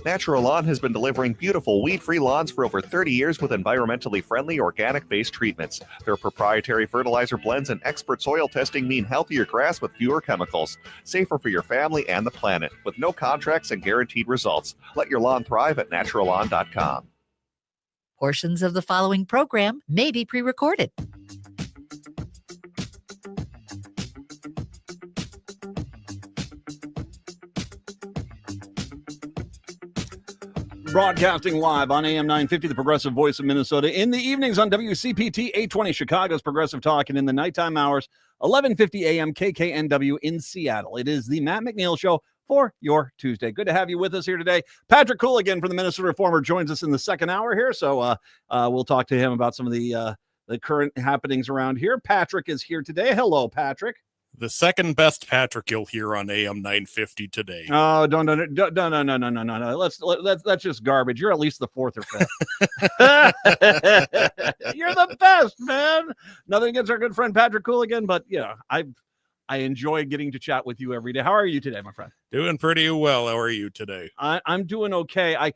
Natural Lawn has been delivering beautiful weed-free lawns for over 30 years with environmentally friendly, organic-based treatments. Their proprietary fertilizer blends and expert soil testing mean healthier grass with fewer chemicals, safer for your family and the planet, with no contracts and guaranteed results. Let your lawn thrive at naturallawn.com. Portions of the following program may be pre-recorded. Broadcasting live on AM 950, the Progressive Voice of Minnesota. In the evenings on WCPT 820, Chicago's Progressive Talk, and in the nighttime hours, 1150 AM KKNW in Seattle. It is the Matt McNeil Show for your Tuesday. Good to have you with us here today. Patrick Cooligan from the Minnesota Reformer joins us in the second hour here, so we'll talk to him about some of the current happenings around here. Patrick is here today. Hello, Patrick. The second best Patrick you'll hear on AM 950 today. Oh, no. That's just garbage. You're at least the fourth or fifth. You're the best, man. Nothing against our good friend Patrick Cooligan, but yeah, I enjoy getting to chat with you every day. How are you today, my friend? Doing pretty well. How are you today? I'm doing okay. I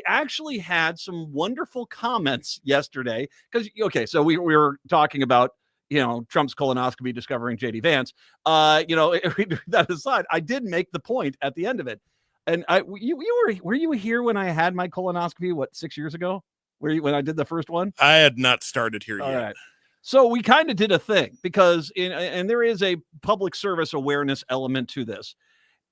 actually had some wonderful comments yesterday because, okay, so we were talking about, Trump's colonoscopy discovering J.D. Vance. That aside, I did make the point at the end of it. And were you here when I had my colonoscopy, 6 years ago? When I did the first one? I had not started here All yet. Right. So we kind of did a thing because and there is a public service awareness element to this.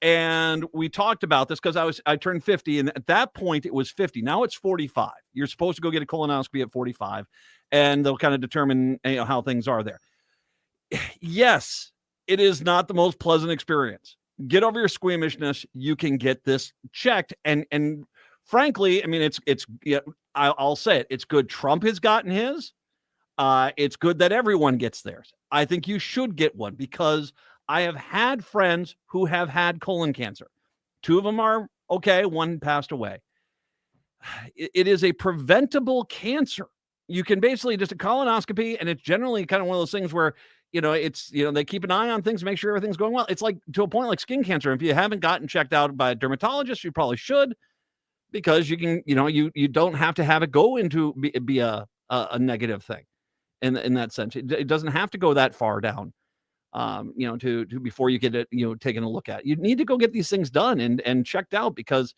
And we talked about this because I turned 50, and at that point it was 50. Now it's 45. You're supposed to go get a colonoscopy at 45, and they'll kind of determine how things are there. Yes, it is not the most pleasant experience. Get over your squeamishness. You can get this checked, and frankly, I mean, I'll say it. It's good Trump has gotten his. It's good that everyone gets theirs. I think you should get one because I have had friends who have had colon cancer. 2 of them are okay. 1 passed away. It is a preventable cancer. You can basically just a colonoscopy, and it's generally kind of one of those things where, they keep an eye on things, make sure everything's going well. It's like to a point like skin cancer. If you haven't gotten checked out by a dermatologist, you probably should, because you can, you don't have to have it go into be a negative thing in that sense. It doesn't have to go that far down. To before you get it, taken a look at. You need to go get these things done and checked out because,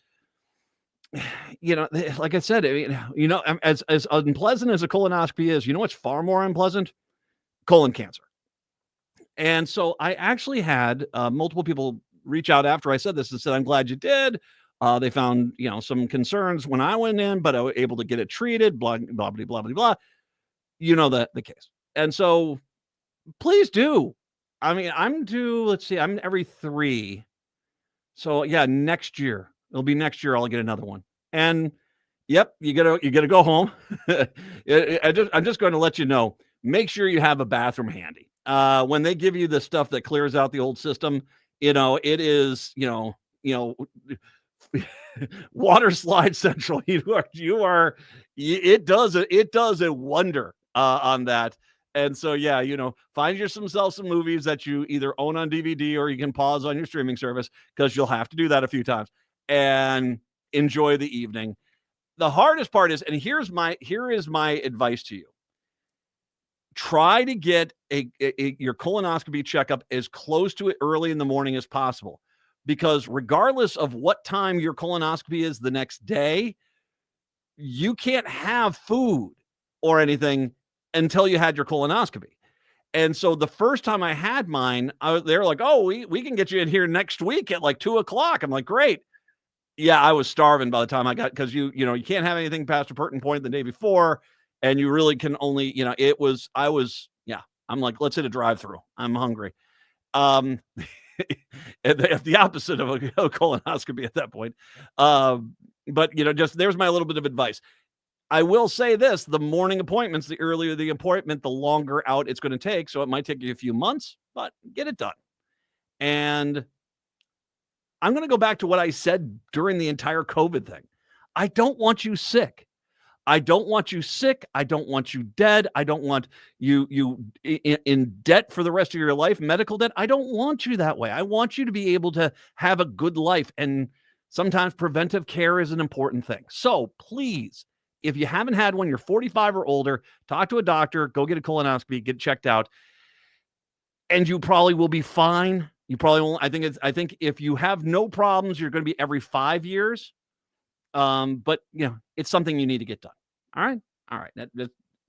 like I said, as unpleasant as a colonoscopy is, what's far more unpleasant? Colon cancer. And so I actually had multiple people reach out after I said this and said, I'm glad you did. They found, some concerns when I went in, but I was able to get it treated, blah, blah, blah, blah, blah, blah. The case. And so please do. I mean, I'm every 3. So yeah, next year. It'll be next year I'll get another one. And yep, you gotta go home. I'm just going to let you know, make sure you have a bathroom handy. When they give you the stuff that clears out the old system, it is, water slide central. It does a wonder on that. And so, yeah, find yourself some movies that you either own on DVD or you can pause on your streaming service, because you'll have to do that a few times, and enjoy the evening. The hardest part is, and here is my advice to you. Try to get your colonoscopy checkup as close to it early in the morning as possible, because regardless of what time your colonoscopy is the next day, you can't have food or anything until you had your colonoscopy. And so the first time I had mine, they're like, oh, we can get you in here next week at 2:00. I'm like, great. Yeah, I was starving by the time I got, because you can't have anything past a certain point the day before, and you really can only, I'm like, let's hit a drive-through. I'm hungry. The opposite of a colonoscopy at that point. But just there's my little bit of advice. I will say this: the morning appointments, the earlier the appointment, the longer out it's going to take. So it might take you a few months, but get it done. And I'm going to go back to what I said during the entire COVID thing. I don't want you sick. I don't want you sick. I don't want you dead. I don't want you in debt for the rest of your life, medical debt. I don't want you that way. I want you to be able to have a good life. And Sometimes preventive care is an important thing. So please, if you haven't had one, you're 45 or older, talk to a doctor, go get a colonoscopy, get checked out, and you probably will be fine. You probably won't. I think if you have no problems, you're going to be every 5 years. But it's something you need to get done. All right. That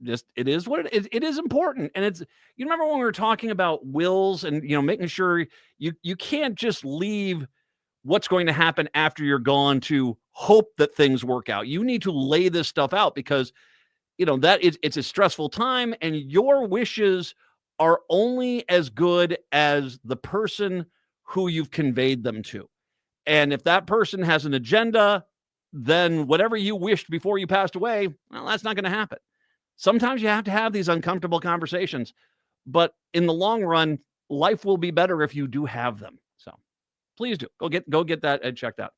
just it is what it is. It is important, and you remember when we were talking about wills and making sure you can't just leave what's going to happen after you're gone to hope that things work out. You need to lay this stuff out because it's a stressful time, and your wishes are only as good as the person who you've conveyed them to. And if that person has an agenda, then whatever you wished before you passed away, well, that's not going to happen. Sometimes you have to have these uncomfortable conversations, but in the long run, life will be better if you do have them. So please do go get that checked out.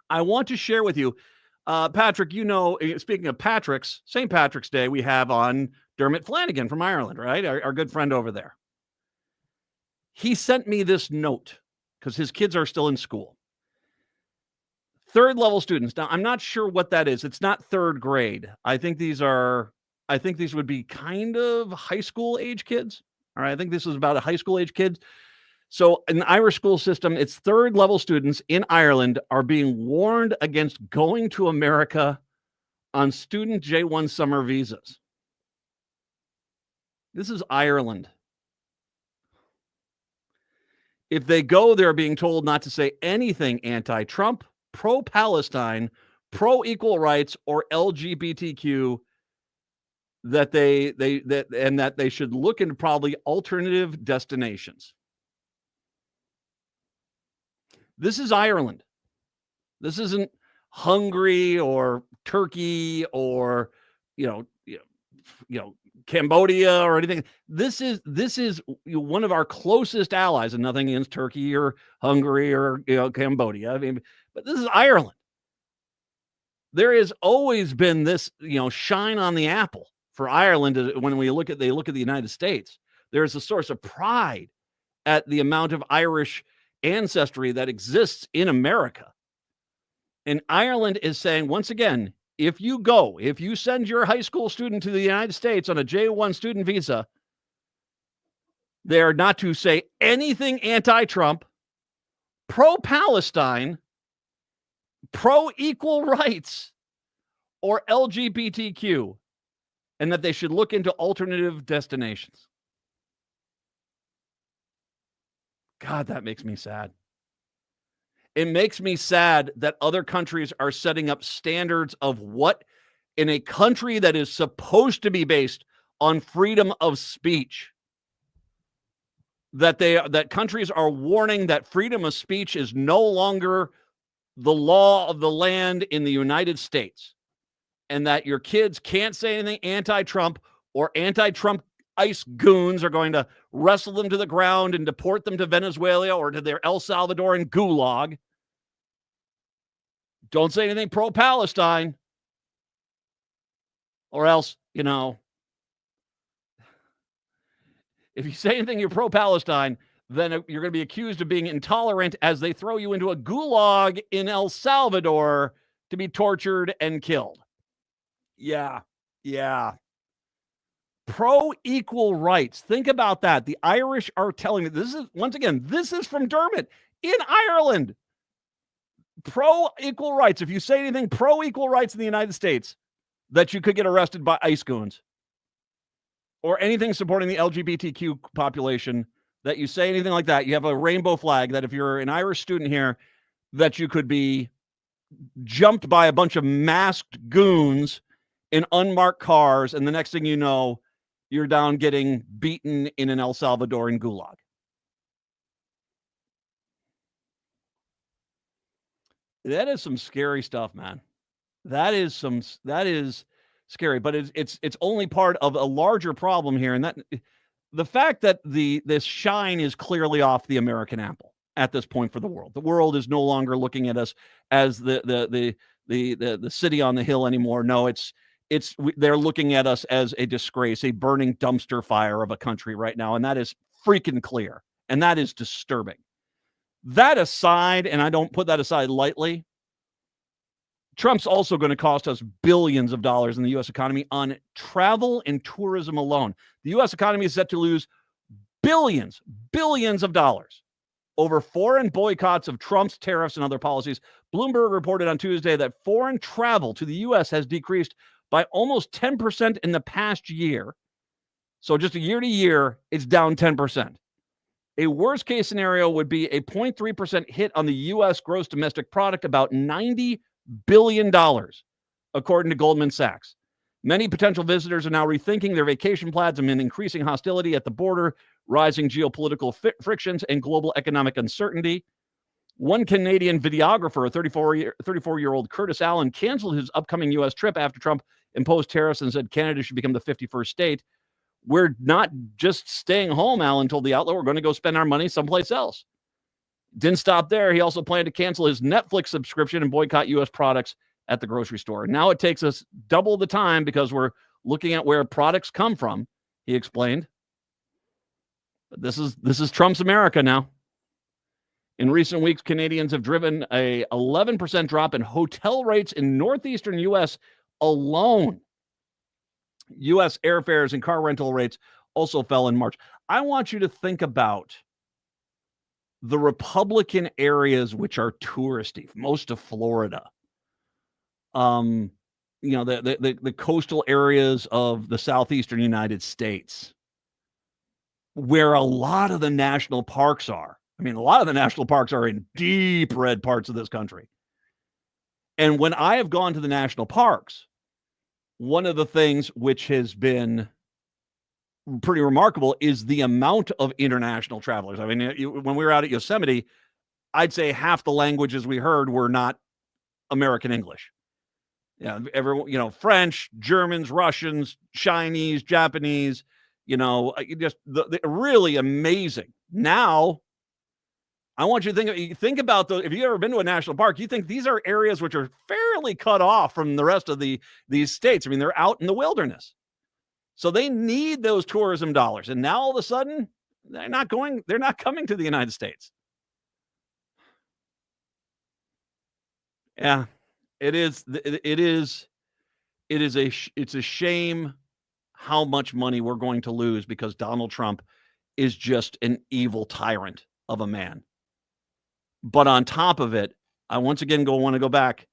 I want to share with you, Patrick, speaking of Patrick's, St. Patrick's Day, we have on Dermot Flanagan from Ireland, right? Our good friend over there. He sent me this note because his kids are still in school. Third level students. Now, I'm not sure what that is. It's not third grade. I think these would be kind of high school age kids. All right. I think this is about a high school age kids. So in the Irish school system, it's third level students in Ireland are being warned against going to America on student J1 summer visas. This is Ireland. If they go, they're being told not to say anything anti-Trump, pro-Palestine, pro-equal rights, or LGBTQ, that they should look into probably alternative destinations. This is Ireland. This isn't Hungary or Turkey or Cambodia or anything. This is one of our closest allies, and nothing against Turkey or Hungary or Cambodia. I mean, but this is Ireland. There has always been this shine on the apple for Ireland when they look at the United States. There's a source of pride at the amount of Irish ancestry that exists in America. And Ireland is saying, once again, if you send your high school student to the United States on a J1 student visa, they are not to say anything anti-Trump, pro-Palestine, pro-equal rights, or LGBTQ, and that they should look into alternative destinations. God, that makes me sad. It makes me sad that other countries are setting up standards of what, in a country that is supposed to be based on freedom of speech, that countries are warning that freedom of speech is no longer the law of the land in the United States, and that your kids can't say anything anti-Trump, or anti-Trump ICE goons are going to wrestle them to the ground and deport them to Venezuela or to their El Salvadoran gulag. Don't say anything pro-Palestine, or else, if you say anything you're pro-Palestine, then you're going to be accused of being intolerant as they throw you into a gulag in El Salvador to be tortured and killed. Yeah. Pro-equal rights. Think about that. The Irish are telling me this is from Dermot in Ireland. Pro-equal rights. If you say anything pro-equal rights in the United States, that you could get arrested by ICE goons, or anything supporting the LGBTQ population, that you say anything like that, you have a rainbow flag, that if you're an Irish student here, that you could be jumped by a bunch of masked goons in unmarked cars, and the next thing you know, you're down getting beaten in an El Salvadoran gulag. That is some scary stuff, man. That is scary, but it's only part of a larger problem here, and that the fact that this shine is clearly off the American apple at this point for the world. The world is no longer looking at us as the city on the hill anymore. No, they're looking at us as a disgrace, a burning dumpster fire of a country right now, and that is freaking clear, and that is disturbing. That aside, and I don't put that aside lightly, Trump's also going to cost us billions of dollars in the U.S. economy on travel and tourism alone. The U.S. economy is set to lose billions of dollars over foreign boycotts of Trump's tariffs and other policies. Bloomberg reported on Tuesday that foreign travel to the U.S. has decreased by almost 10% in the past year. So just a year to year, it's down 10%. A worst case scenario would be a 0.3% hit on the U.S. gross domestic product, about $90 billion, according to Goldman Sachs. Many potential visitors are now rethinking their vacation plans amid increasing hostility at the border, rising geopolitical frictions, and global economic uncertainty. One Canadian videographer, a 34-year-old Curtis Allen, canceled his upcoming U.S. trip after Trump imposed tariffs and said Canada should become the 51st state. We're not just staying home, Allen told the outlet. We're going to go spend our money someplace else. Didn't stop there. He also planned to cancel his Netflix subscription and boycott U.S. products at the grocery store. Now it takes us double the time because we're looking at where products come from, he explained. But this is Trump's America now. In recent weeks, Canadians have driven a 11% drop in hotel rates in northeastern U.S. alone. U.S. airfares and car rental rates also fell in March. I want you to think about the Republican areas which are touristy, most of Florida. The coastal areas of the southeastern United States, where a lot of the national parks are. I mean, a lot of the national parks are in deep red parts of this country. And when I have gone to the national parks, one of the things which has been pretty remarkable is the amount of international travelers. I mean, when we were out at Yosemite, I'd say half the languages we heard were not American English. Yeah, everyone, French, Germans, Russians, Chinese, Japanese, just the really amazing. Now, I want you to think about those. If you've ever been to a national park, you think these are areas which are fairly cut off from the rest of these states. I mean, they're out in the wilderness. So they need those tourism dollars. And now all of a sudden, they're not coming to the United States. Yeah, it's a shame how much money we're going to lose because Donald Trump is just an evil tyrant of a man. But on top of it, I once again want to go back.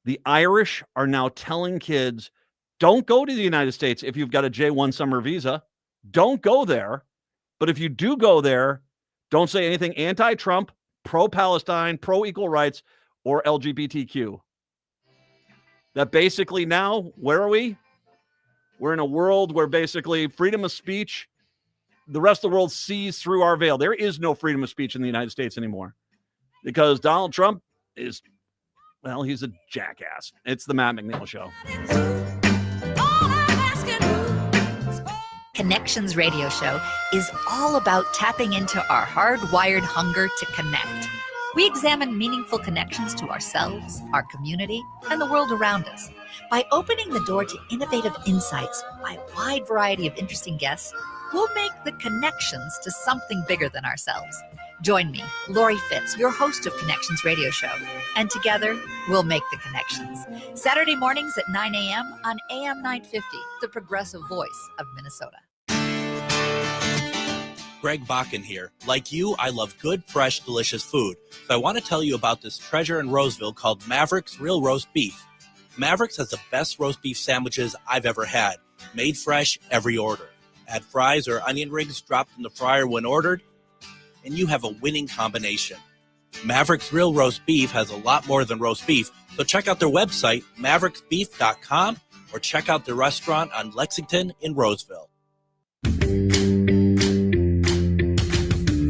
The Irish are now telling kids, don't go to the United States if you've got a J1 summer visa. Don't go there. But if you do go there, don't say anything anti-Trump, pro-Palestine, pro-equal rights, or LGBTQ. That basically now, where are we? We're in a world where basically freedom of speech, the rest of the world sees through our veil. There is no freedom of speech in the United States anymore. Because Donald Trump he's a jackass. It's the Matt McNeil Show. Connections Radio Show is all about tapping into our hardwired hunger to connect. We examine meaningful connections to ourselves, our community, and the world around us. By opening the door to innovative insights by a wide variety of interesting guests, we'll make the connections to something bigger than ourselves. Join me, Lori Fitz, your host of Connections Radio Show, and together we'll make the connections. Saturday mornings at 9 a.m. on AM 950, the progressive voice of Minnesota. Greg Bakken here. Like you, I love good, fresh, delicious food. So I want to tell you about this treasure in Roseville called Maverick's Real Roast Beef. Maverick's has the best roast beef sandwiches I've ever had. Made fresh every order. Add fries or onion rings dropped in the fryer when ordered, and you have a winning combination. Maverick's Real Roast Beef has a lot more than roast beef, so check out their website, mavericksbeef.com, or check out their restaurant on Lexington in Roseville.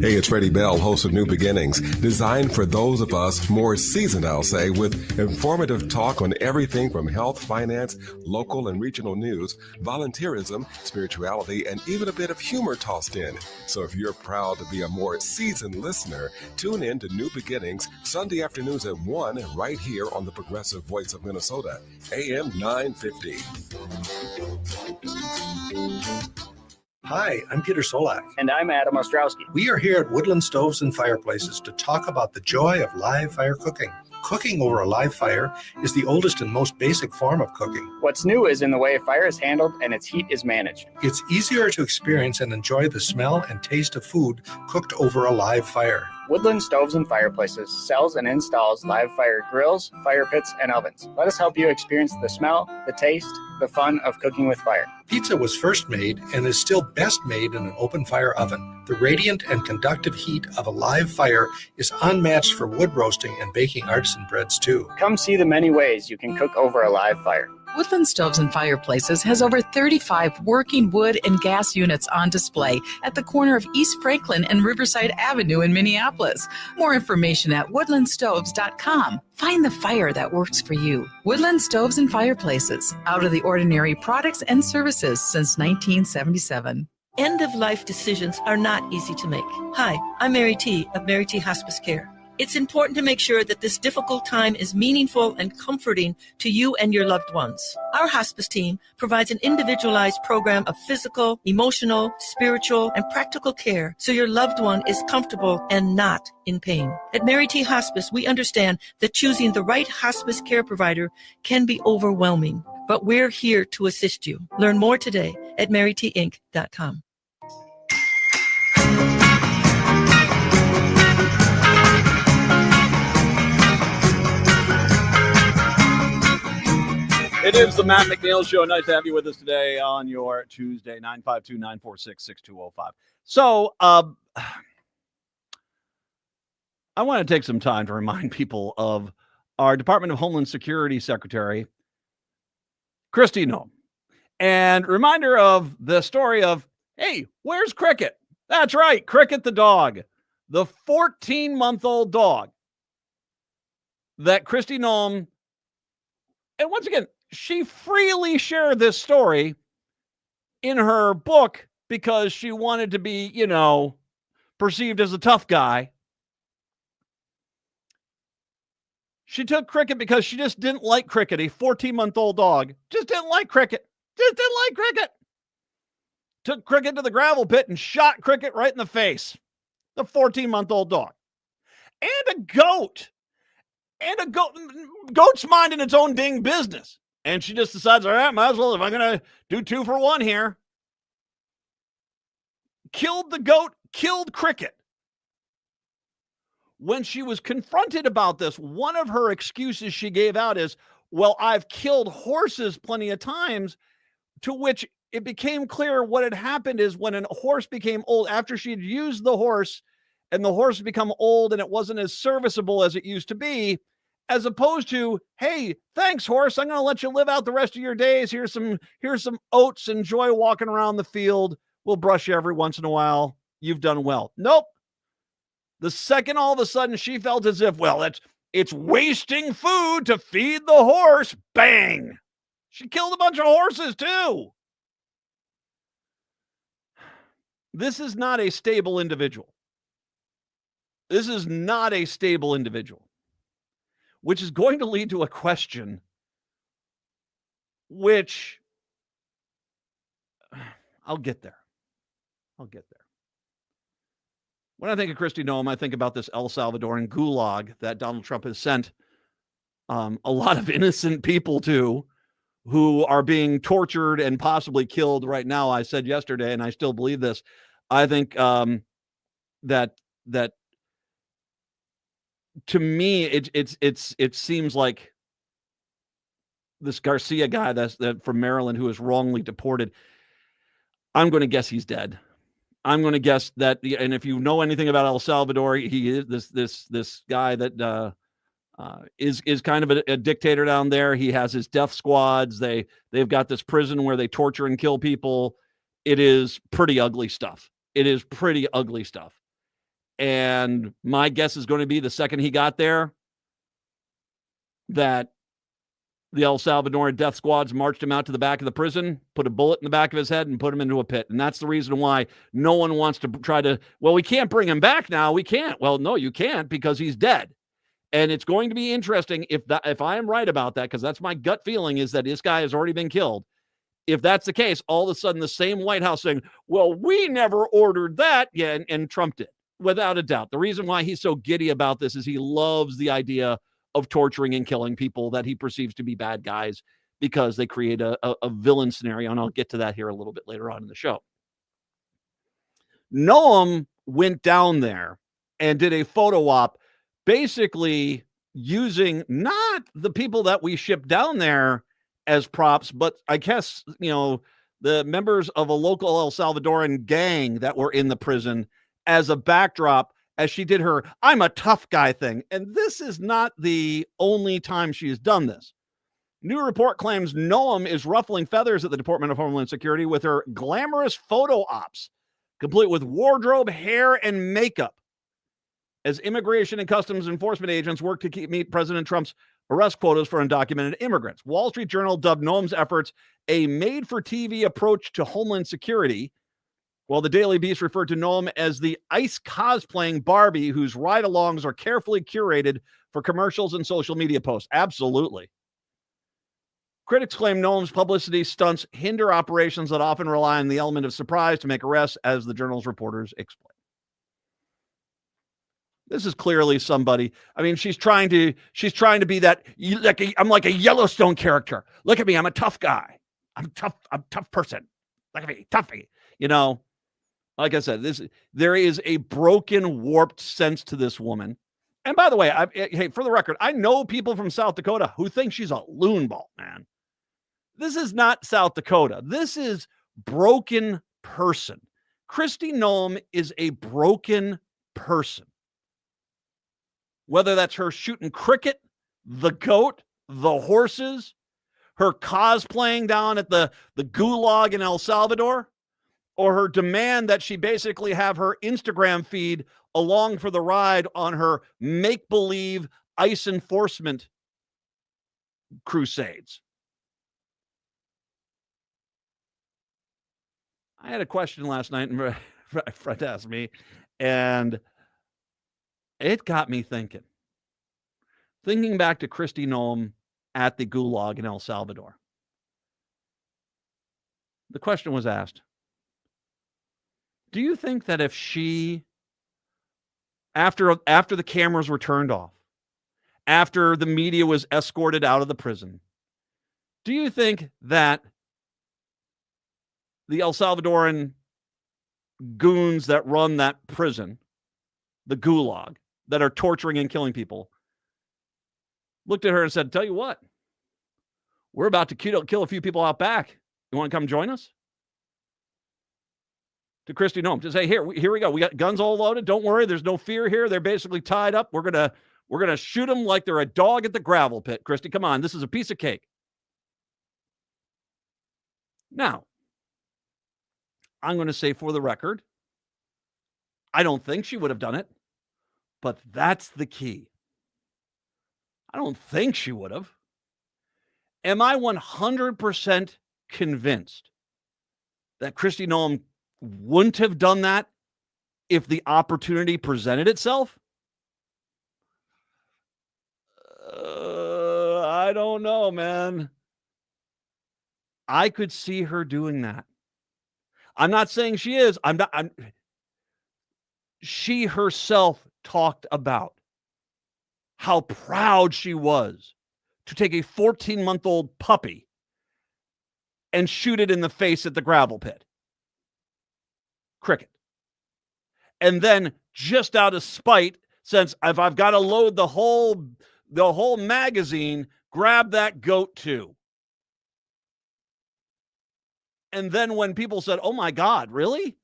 Hey, it's Freddie Bell, host of New Beginnings, designed for those of us more seasoned, I'll say, with informative talk on everything from health, finance, local and regional news, volunteerism, spirituality, and even a bit of humor tossed in. So if you're proud to be a more seasoned listener, tune in to New Beginnings Sunday afternoons at 1 right here on the Progressive Voice of Minnesota, AM 950. Hi, I'm Peter Solak. And I'm Adam Ostrowski. We are here at Woodland Stoves and Fireplaces to talk about the joy of live fire cooking. Cooking over a live fire is the oldest and most basic form of cooking. What's new is in the way fire is handled and its heat is managed. It's easier to experience and enjoy the smell and taste of food cooked over a live fire. Woodland Stoves and Fireplaces sells and installs live fire grills, fire pits, and ovens. Let us help you experience the smell, the taste, the fun of cooking with fire. Pizza was first made and is still best made in an open fire oven. The radiant and conductive heat of a live fire is unmatched for wood roasting and baking artisan breads too. Come see the many ways you can cook over a live fire. Woodland Stoves and Fireplaces has over 35 working wood and gas units on display at the corner of East Franklin and Riverside Avenue in Minneapolis. More information at woodlandstoves.com. Find the fire that works for you. Woodland Stoves and Fireplaces. Out of the ordinary products and services since 1977. End-of-life decisions are not easy to make. Hi, I'm Mary T. of Mary T. Hospice Care. It's important to make sure that this difficult time is meaningful and comforting to you and your loved ones. Our hospice team provides an individualized program of physical, emotional, spiritual, and practical care so your loved one is comfortable and not in pain. At Mary T. Hospice, we understand that choosing the right hospice care provider can be overwhelming, but we're here to assist you. Learn more today at marytinc.com. It is the Matt McNeil Show. Nice to have you with us today on your Tuesday, 952-946-6205. So, I want to take some time to remind people of our Department of Homeland Security Secretary, Kristi Noem. And reminder of the story of, hey, where's Cricket? That's right, Cricket the dog. The 14-month-old dog that Kristi Noem, and once again, she freely shared this story in her book because she wanted to be, perceived as a tough guy. She took Cricket because she just didn't like Cricket, a 14-month-old dog. Just didn't like Cricket. Took Cricket to the gravel pit and shot Cricket right in the face. The 14-month-old dog. And a goat. Goat's minding its own ding business. And she just decides, all right, might as well, if I'm going to do 2 for 1 here. Killed the goat, killed Cricket. When she was confronted about this, one of her excuses she gave out is, well, I've killed horses plenty of times, to which it became clear what had happened is when a horse became old, after she'd used the horse and the horse had become old and it wasn't as serviceable as it used to be, as opposed to, hey, thanks, horse. I'm going to let you live out the rest of your days. Here's some oats. Enjoy walking around the field. We'll brush you every once in a while. You've done well. Nope. The second all of a sudden she felt as if, well, it's wasting food to feed the horse. Bang. She killed a bunch of horses too. This is not a stable individual. Which is going to lead to a question which I'll get there. When I think of Kristi Noem, I think about this El Salvadoran gulag that Donald Trump has sent a lot of innocent people to, who are being tortured and possibly killed right now. I said yesterday, and I still believe this. I think that to me, it seems like this Garcia guy that from Maryland who is wrongly deported. I'm going to guess he's dead. I'm going to guess that, and if you know anything about El Salvador, he is this guy that is kind of a dictator down there. He has his death squads. They've got this prison where they torture and kill people. It is pretty ugly stuff. And my guess is going to be the second he got there, that the El Salvadoran death squads marched him out to the back of the prison, put a bullet in the back of his head, and put him into a pit. And that's the reason why no one wants to try to, well, we can't bring him back now. We can't. Well, no, you can't, because he's dead. And it's going to be interesting if I am right about that, because that's my gut feeling, is that this guy has already been killed. if that's the case, all of a sudden the same White House saying, well, we never ordered that. Yeah, and Trump did, without a doubt. The reason why he's so giddy about this is he loves the idea of torturing and killing people that he perceives to be bad guys because they create a villain scenario. And I'll get to that here a little bit later on in the show. Noam went down there and did a photo op basically using not the people that we shipped down there as props, but I guess, the members of a local El Salvadoran gang that were in the prison as a backdrop as she did her I'm a tough guy thing. And this is not the only time she's done this. New report claims Noam is ruffling feathers at the Department of Homeland Security with her glamorous photo ops, complete with wardrobe, hair, and makeup, as Immigration and Customs Enforcement agents work to meet President Trump's arrest quotas for undocumented immigrants. Wall Street Journal dubbed Noam's efforts a made-for-TV approach to Homeland Security, while the Daily Beast referred to Noam as the ICE cosplaying Barbie whose ride-alongs are carefully curated for commercials and social media posts. Absolutely. Critics claim Noam's publicity stunts hinder operations that often rely on the element of surprise to make arrests, as the Journal's reporters explain. This is clearly somebody. I mean, she's trying to be that. I'm like a Yellowstone character. Look at me. I'm a tough guy. I'm tough. I'm a tough person. Look at me, toughie. Like I said, there is a broken, warped sense to this woman. And by the way, hey, for the record, I know people from South Dakota who think she's a loon ball, man. This is not South Dakota. This is broken person. Kristi Noem is a broken person. Whether that's her shooting cricket, the goat, the horses, her cosplaying down at the gulag in El Salvador, or her demand that she basically have her Instagram feed along for the ride on her make-believe ICE enforcement crusades. I had a question last night, and a friend asked me, and it got me thinking back to Kristi Noem at the gulag in El Salvador. The question was asked, do you think that if she, after the cameras were turned off, after the media was escorted out of the prison, do you think that the El Salvadoran goons that run that prison, the gulag, that are torturing and killing people, looked at her and said, tell you what, we're about to kill a few people out back. You want to come join us? To Kristi Noem, to say, here we go. We got guns all loaded. Don't worry. There's no fear here. They're basically tied up. We're going to shoot them like they're a dog at the gravel pit. Kristi, come on. This is a piece of cake. Now, I'm going to say for the record, I don't think she would have done it, but that's the key. I don't think she would have. Am I 100% convinced that Kristi Noem wouldn't have done that if the opportunity presented itself? I don't know, man. I could see her doing that. I'm not saying she is. She herself talked about how proud she was to take a 14-month-old puppy and shoot it in the face at the gravel pit. Cricket. And then, just out of spite, since if I've got to load the whole magazine, grab that goat too. And then when people said, oh my God, really?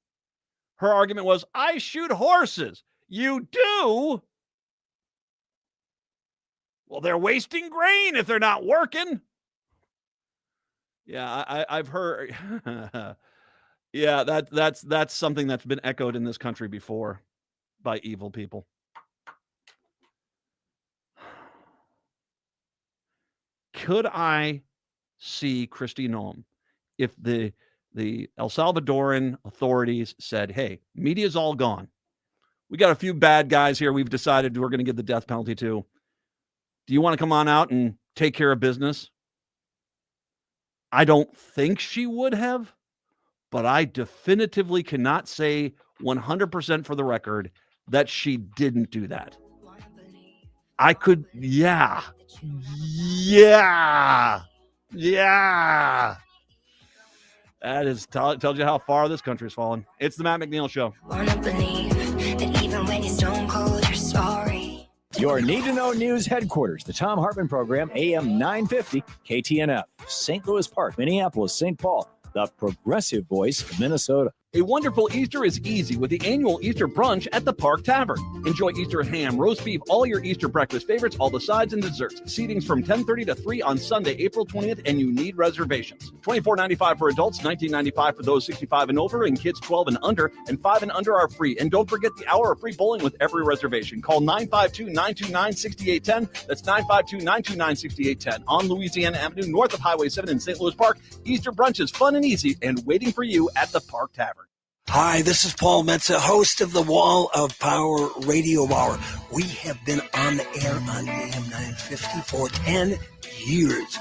Her argument was, I shoot horses. You do? Well, they're wasting grain if they're not working. Yeah, I've heard. Yeah, that's something that's been echoed in this country before by evil people. Could I see Kristi Noem if the El Salvadoran authorities said, hey, media's all gone. We got a few bad guys here we've decided we're going to give the death penalty to. Do you want to come on out and take care of business? I don't think she would have, but I definitively cannot say 100% for the record that she didn't do that. I could, yeah. That is tells you how far this country has fallen. It's the Matt McNeil Show. Even when you're stone cold, you're sorry. Your Need to Know News headquarters, the Tom Hartman Program, AM 950, KTNF, St. Louis Park, Minneapolis, St. Paul, the progressive voice of Minnesota. A wonderful Easter is easy with the annual Easter brunch at the Park Tavern. Enjoy Easter ham, roast beef, all your Easter breakfast favorites, all the sides and desserts. Seating's from 10:30 to 3 on Sunday, April 20th, and you need reservations. $24.95 for adults, $19.95 for those 65 and over, and kids 12 and under, and 5 and under are free. And don't forget the hour of free bowling with every reservation. Call 952-929-6810. That's 952-929-6810 on Louisiana Avenue, north of Highway 7 in St. Louis Park. Easter brunch is fun and easy and waiting for you at the Park Tavern. Hi, this is Paul Metza, host of the Wall of Power Radio Hour. We have been on the air on AM 950 for 10 years.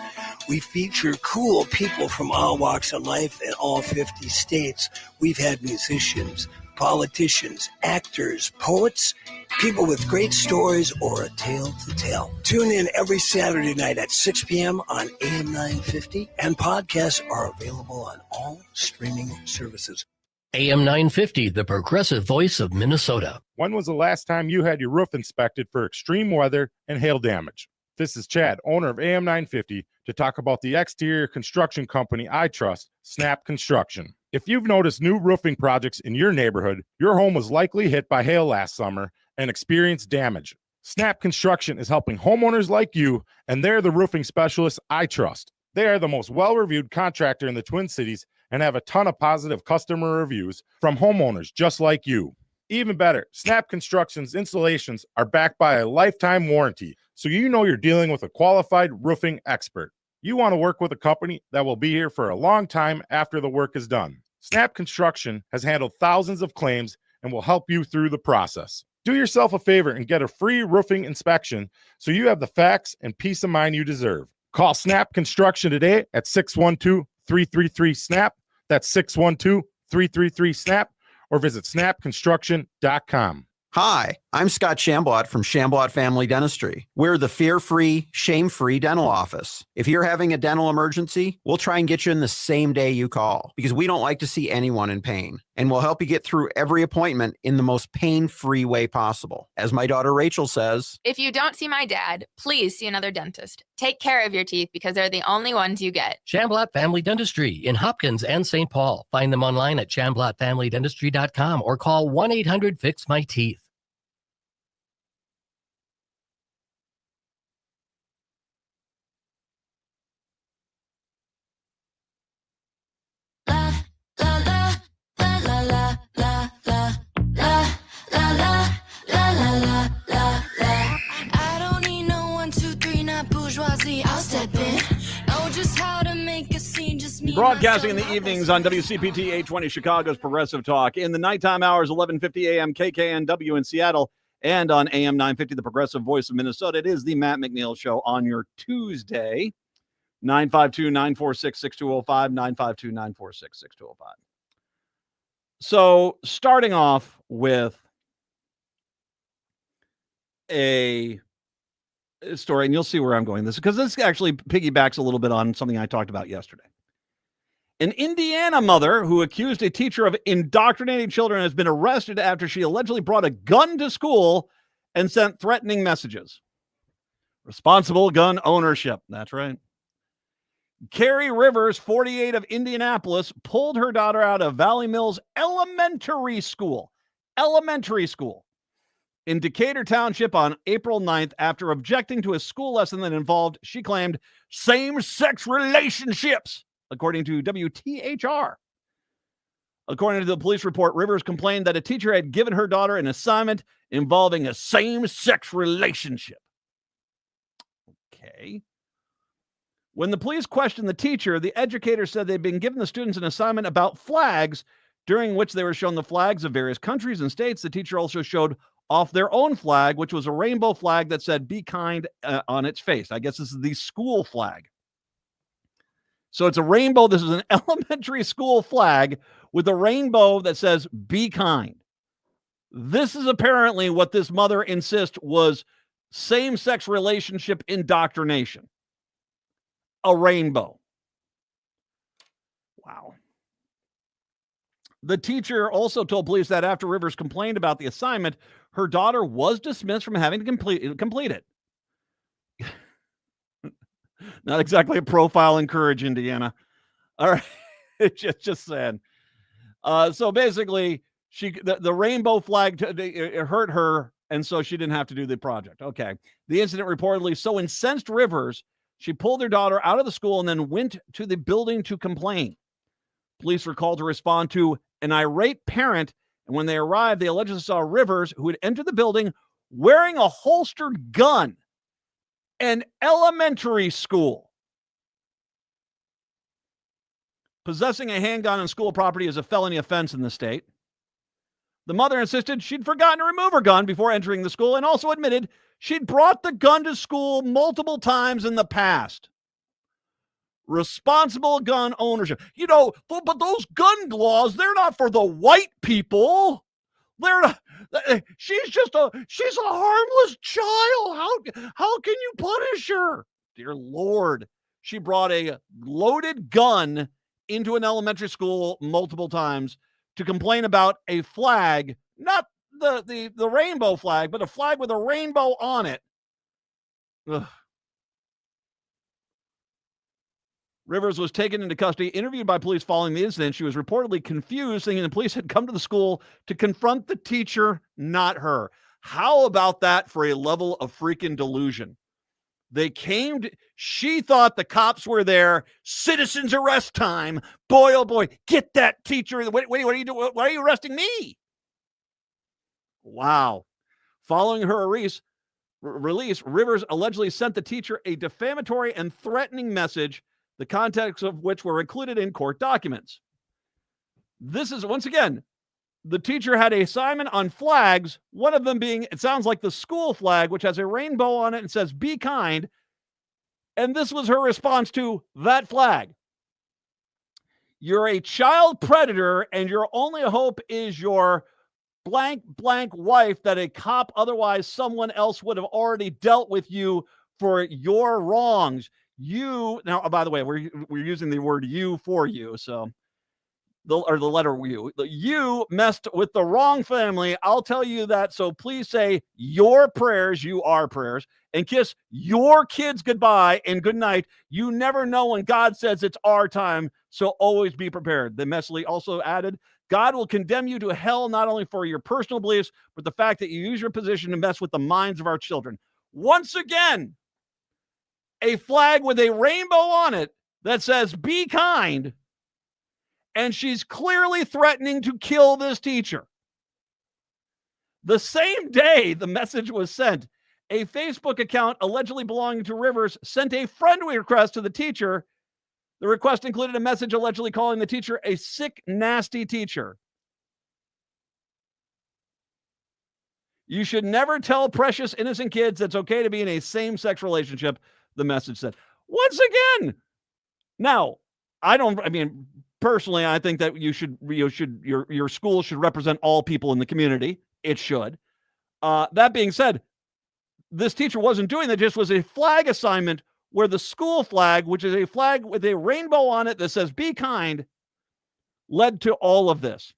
We feature cool people from all walks of life in all 50 states. We've had musicians, politicians, actors, poets, people with great stories or a tale to tell. Tune in every Saturday night at 6 p.m. on AM 950, and podcasts are available on all streaming services. AM 950, the progressive voice of Minnesota. When was the last time you had your roof inspected for extreme weather and hail damage? This is Chad, owner of AM 950, to talk about the exterior construction company I trust, Snap Construction. If you've noticed new roofing projects in your neighborhood, your home was likely hit by hail last summer and experienced damage. Snap Construction is helping homeowners like you, and they're the roofing specialists I trust. They are the most well-reviewed contractor in the Twin Cities and have a ton of positive customer reviews from homeowners just like you. Even better, Snap Construction's installations are backed by a lifetime warranty, so you know you're dealing with a qualified roofing expert. You want to work with a company that will be here for a long time after the work is done. Snap Construction has handled thousands of claims and will help you through the process. Do yourself a favor and get a free roofing inspection so you have the facts and peace of mind you deserve. Call Snap Construction today at 612-333-SNAP. That's 612-333-SNAP, or visit snapconstruction.com. Hi, I'm Scott Shamblot from Shamblot Family Dentistry. We're the fear-free, shame-free dental office. If you're having a dental emergency, we'll try and get you in the same day you call because we don't like to see anyone in pain. And we'll help you get through every appointment in the most pain-free way possible. As my daughter Rachel says, if you don't see my dad, please see another dentist. Take care of your teeth because they're the only ones you get. Shamblot Family Dentistry in Hopkins and St. Paul. Find them online at shamblotfamilydentistry.com or call 1-800-FIX-MY-TEETH. Broadcasting in the evenings on WCPT 820 Chicago's Progressive Talk. In the nighttime hours, 11:50 a.m. KKNW in Seattle, and on AM 950, the Progressive Voice of Minnesota. It is the Matt McNeil Show on your Tuesday, 952-946-6205, 952-946-6205. So starting off with a story, and you'll see where I'm going this, because this actually piggybacks a little bit on something I talked about yesterday. An Indiana mother who accused a teacher of indoctrinating children has been arrested after she allegedly brought a gun to school and sent threatening messages. Responsible gun ownership. That's right. Carrie Rivers, 48, of Indianapolis, pulled her daughter out of Valley Mills Elementary School in Decatur Township on April 9th after objecting to a school lesson that involved, she claimed, same-sex relationships, according to WTHR. According to the police report, Rivers complained that a teacher had given her daughter an assignment involving a same-sex relationship. Okay. When the police questioned the teacher, the educator said they'd been given the students an assignment about flags, during which they were shown the flags of various countries and states. The teacher also showed off their own flag, which was a rainbow flag that said "Be kind" on its face. I guess this is the school flag. So it's a rainbow. This is an elementary school flag with a rainbow that says, be kind. This is apparently what this mother insists was same-sex relationship indoctrination. A rainbow. Wow. The teacher also told police that after Rivers complained about the assignment, her daughter was dismissed from having to complete it. Not exactly a profile in courage, Indiana. All right. just saying. So basically, the rainbow flag it hurt her, and so she didn't have to do the project. Okay. The incident reportedly so incensed Rivers, she pulled her daughter out of the school and then went to the building to complain. Police were called to respond to an irate parent, and when they arrived, they allegedly saw Rivers, who had entered the building wearing a holstered gun. An elementary school. Possessing a handgun on school property is a felony offense in the state. The mother insisted she'd forgotten to remove her gun before entering the school and also admitted she'd brought the gun to school multiple times in the past. Responsible gun ownership. You know, but those gun laws, they're not for the white people. They're not. She's a harmless child. How can you punish her? Dear Lord. She brought a loaded gun into an elementary school multiple times to complain about a flag, not the rainbow flag, but a flag with a rainbow on it. Ugh. Rivers was taken into custody, interviewed by police following the incident. She was reportedly confused, thinking the police had come to the school to confront the teacher, not her. How about that for a level of freaking delusion? She thought the cops were there. Citizens arrest time. Boy, oh boy, get that teacher. Wait, what are you doing? Why are you arresting me? Wow. Following her release, Rivers allegedly sent the teacher a defamatory and threatening message, the contents of which were included in court documents. This is, once again, the teacher had an assignment on flags, one of them being, it sounds like the school flag, which has a rainbow on it and says, be kind. And this was her response to that flag. You're a child predator, and your only hope is your blank wife that a cop, otherwise someone else would have already dealt with you for your wrongs. You, now, by the way, we're using the word you for you, so the letter U. You messed with the wrong family. I'll tell you that. So please say your prayers, you are prayers, and kiss your kids goodbye and good night. You never know when God says it's our time, so always be prepared. The message also added, God will condemn you to hell not only for your personal beliefs, but the fact that you use your position to mess with the minds of our children. Once again, a flag with a rainbow on it that says, be kind. And she's clearly threatening to kill this teacher. The same day the message was sent, a Facebook account allegedly belonging to Rivers sent a friend request to the teacher. The request included a message allegedly calling the teacher a sick, nasty teacher. You should never tell precious, innocent kids it's okay to be in a same-sex relationship, the message said. Once again, now, personally, I think that your school should represent all people in the community. It should. That being said, this teacher wasn't doing that. Just was a flag assignment where the school flag, which is a flag with a rainbow on it that says "Be kind," led to all of this.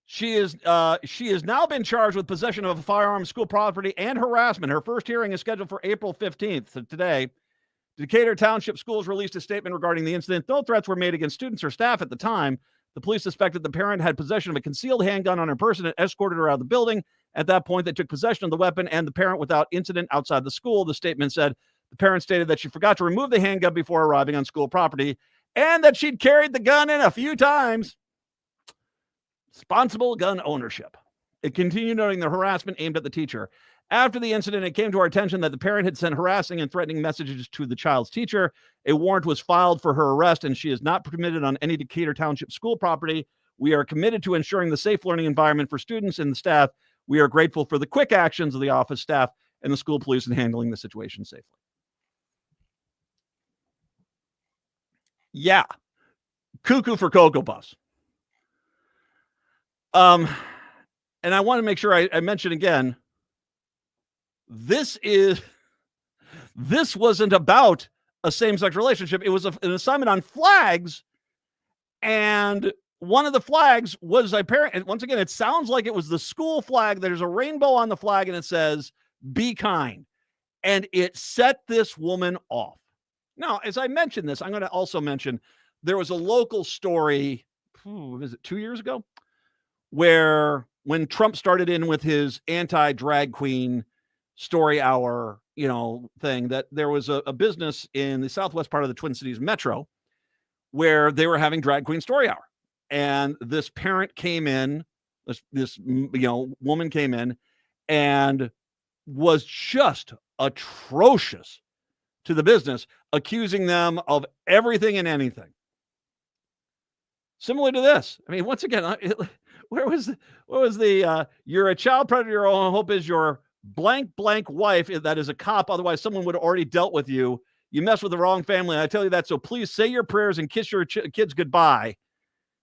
She has now been charged with possession of a firearm, school property, and harassment. Her first hearing is scheduled for April 15th, so today. Decatur Township Schools released a statement regarding the incident. No threats were made against students or staff at the time. The police suspected the parent had possession of a concealed handgun on her person and escorted her out of the building. At that point, they took possession of the weapon and the parent without incident outside the school. The statement said the parent stated that she forgot to remove the handgun before arriving on school property and that she'd carried the gun in a few times. Responsible gun ownership. It continued, noting the harassment aimed at the teacher. After the incident, it came to our attention that the parent had sent harassing and threatening messages to the child's teacher. A warrant was filed for her arrest, and she is not permitted on any Decatur Township school property. We are committed to ensuring the safe learning environment for students and the staff. We are grateful for the quick actions of the office staff and the school police in handling the situation safely. Yeah. Cuckoo for Cocoa Puffs. And I want to make sure I mention again, this wasn't about a same-sex relationship. It was an assignment on flags, and one of the flags was apparent. Once again, it sounds like it was the school flag. There's a rainbow on the flag, and it says, "Be kind." And it set this woman off. Now, as I mentioned this, I'm going to also mention there was a local story, is it 2 years ago, where when Trump started in with his anti-drag queen story hour, thing, that there was a business in the southwest part of the Twin Cities metro where they were having drag queen story hour. And this parent came in, this woman came in and was just atrocious to the business, accusing them of everything and anything. Similar to this. I mean, once again, what was the you're a child predator, your own hope is your blank wife that is a cop, otherwise someone would have already dealt with you. You mess with the wrong family. I tell you that, so please say your prayers and kiss your kids goodbye.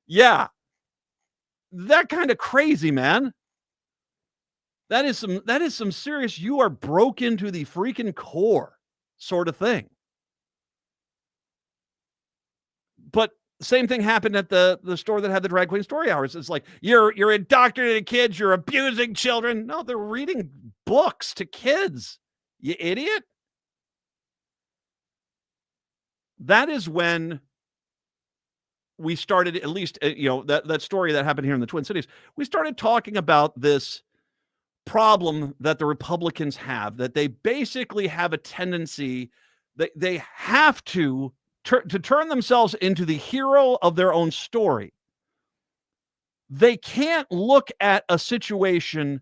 Yeah. That kind of crazy, man. That is some serious, you are broke into the freaking core sort of thing. But same thing happened at the store that had the drag queen story hours. It's like, you're indoctrinating kids, you're abusing children. No, they're reading books to kids. You idiot. That is when we started, at least, that story that happened here in the Twin Cities. We started talking about this problem that the Republicans have, that they basically have a tendency that they have to turn themselves into the hero of their own story. They can't look at a situation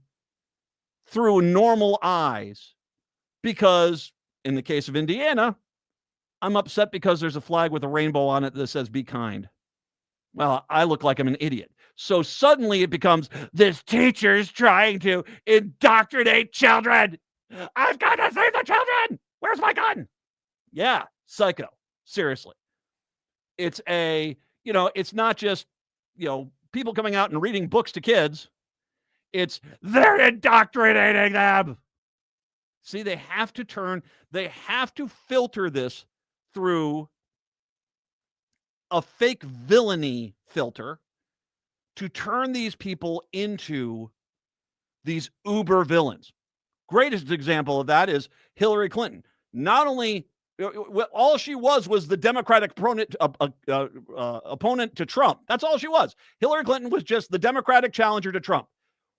through normal eyes because, in the case of Indiana, I'm upset because there's a flag with a rainbow on it that says "Be kind." Well, I look like I'm an idiot. So suddenly it becomes, this teacher's trying to indoctrinate children. I've got to save the children. Where's my gun? Yeah, psycho. Seriously. It's it's not just, people coming out and reading books to kids. It's they're indoctrinating them. See, they have to filter this through a fake villainy filter to turn these people into these uber villains. Greatest example of that is Hillary Clinton. Not only all she was the Democratic opponent to Trump. That's all she was. Hillary Clinton was just the Democratic challenger to Trump.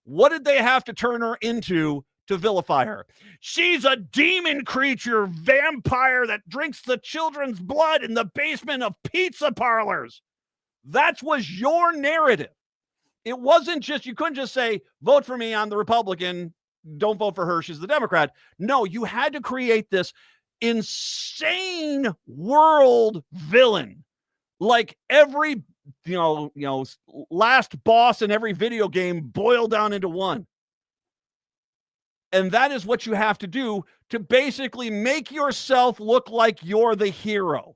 What did they have to turn her into to vilify her? She's a demon creature, vampire that drinks the children's blood in the basement of pizza parlors. That was your narrative. It wasn't just, you couldn't just say, vote for me, I'm the Republican, don't vote for her, she's the Democrat. No, you had to create this insane world villain. Like every, last boss in every video game boiled down into one. And that is what you have to do to basically make yourself look like you're the hero.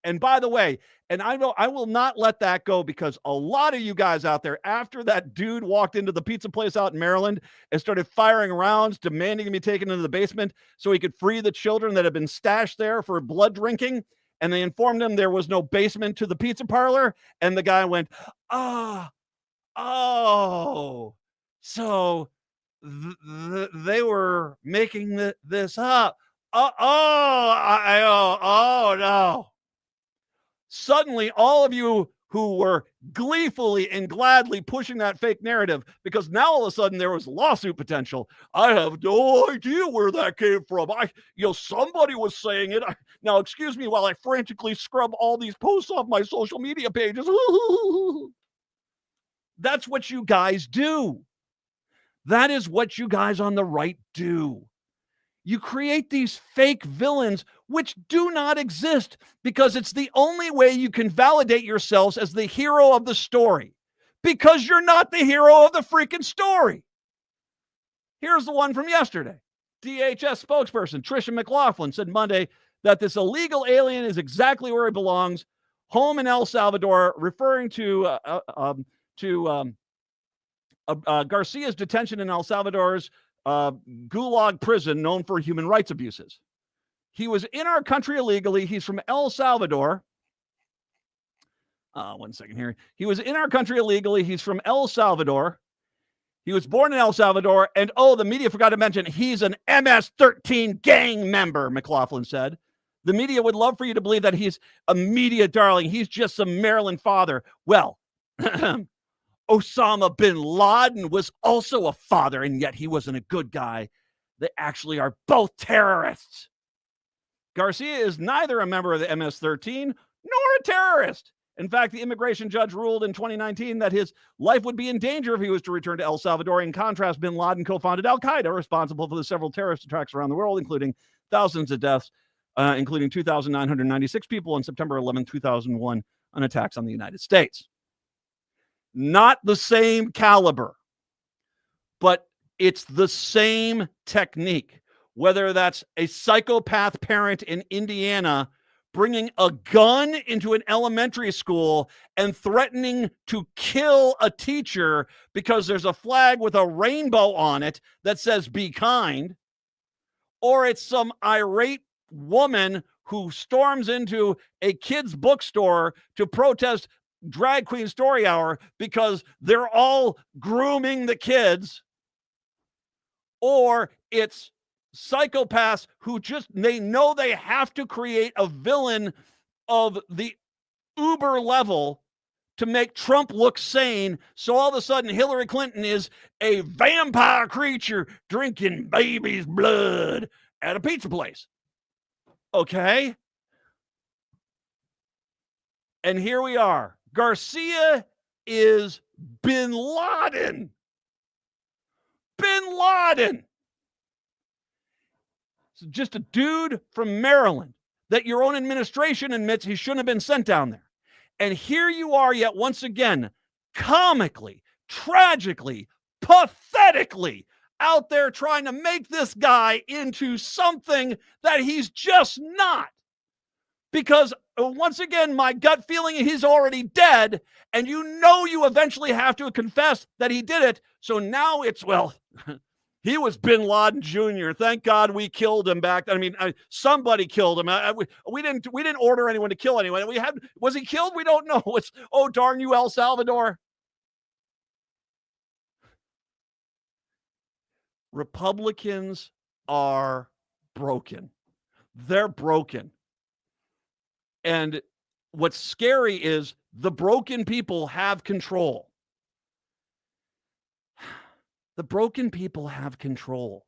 And by the way, and I know I will not let that go, because a lot of you guys out there, after that dude walked into the pizza place out in Maryland and started firing rounds, demanding to be taken into the basement so he could free the children that had been stashed there for blood drinking, and they informed him there was no basement to the pizza parlor, and the guy went, so they were making this up. No. Suddenly, all of you who were gleefully and gladly pushing that fake narrative, because now all of a sudden there was lawsuit potential. I have no idea where that came from. Somebody was saying it. Now, excuse me while I frantically scrub all these posts off my social media pages. That's what you guys do. That is what you guys on the right do. You create these fake villains which do not exist, because it's the only way you can validate yourselves as the hero of the story, because you're not the hero of the freaking story. Here's the one from yesterday. DHS spokesperson Tricia McLaughlin said Monday that this illegal alien is exactly where he belongs, home in El Salvador, referring to Garcia's detention in El Salvador's Gulag prison, known for human rights abuses. He was in our country illegally. He's from El Salvador. One second here. He was in our country illegally. He's from El Salvador. He was born in El Salvador. And, the media forgot to mention he's an MS-13 gang member, McLaughlin said. The media would love for you to believe that he's a media darling. He's just some Maryland father. Well, Osama bin Laden was also a father, and yet he wasn't a good guy. They actually are both terrorists. Garcia is neither a member of the MS-13 nor a terrorist. In fact, the immigration judge ruled in 2019 that his life would be in danger if he was to return to El Salvador. In contrast, bin Laden co-founded Al-Qaeda, responsible for the several terrorist attacks around the world, including thousands of deaths, including 2,996 people on September 11, 2001, on attacks on the United States. Not the same caliber, but it's the same technique. Whether that's a psychopath parent in Indiana bringing a gun into an elementary school and threatening to kill a teacher because there's a flag with a rainbow on it that says "be kind," or it's some irate woman who storms into a kid's bookstore to protest Drag Queen Story Hour because they're all grooming the kids, or it's psychopaths who they know they have to create a villain of the uber level to make Trump look sane. So all of a sudden Hillary Clinton is a vampire creature drinking baby's blood at a pizza place. Okay. And here we are. Garcia is bin Laden. Bin Laden. Just a dude from Maryland that your own administration admits he shouldn't have been sent down there. And here you are yet once again, comically, tragically, pathetically out there trying to make this guy into something that he's just not. Because once again, my gut feeling is he's already dead, and you eventually have to confess that he did it. So now it's, he was bin Laden Jr. Thank God we killed him back. Somebody killed him. We didn't order anyone to kill anyone. Was he killed? We don't know. It's, darn you, El Salvador. Republicans are broken. They're broken. And what's scary is the broken people have control. The broken people have control.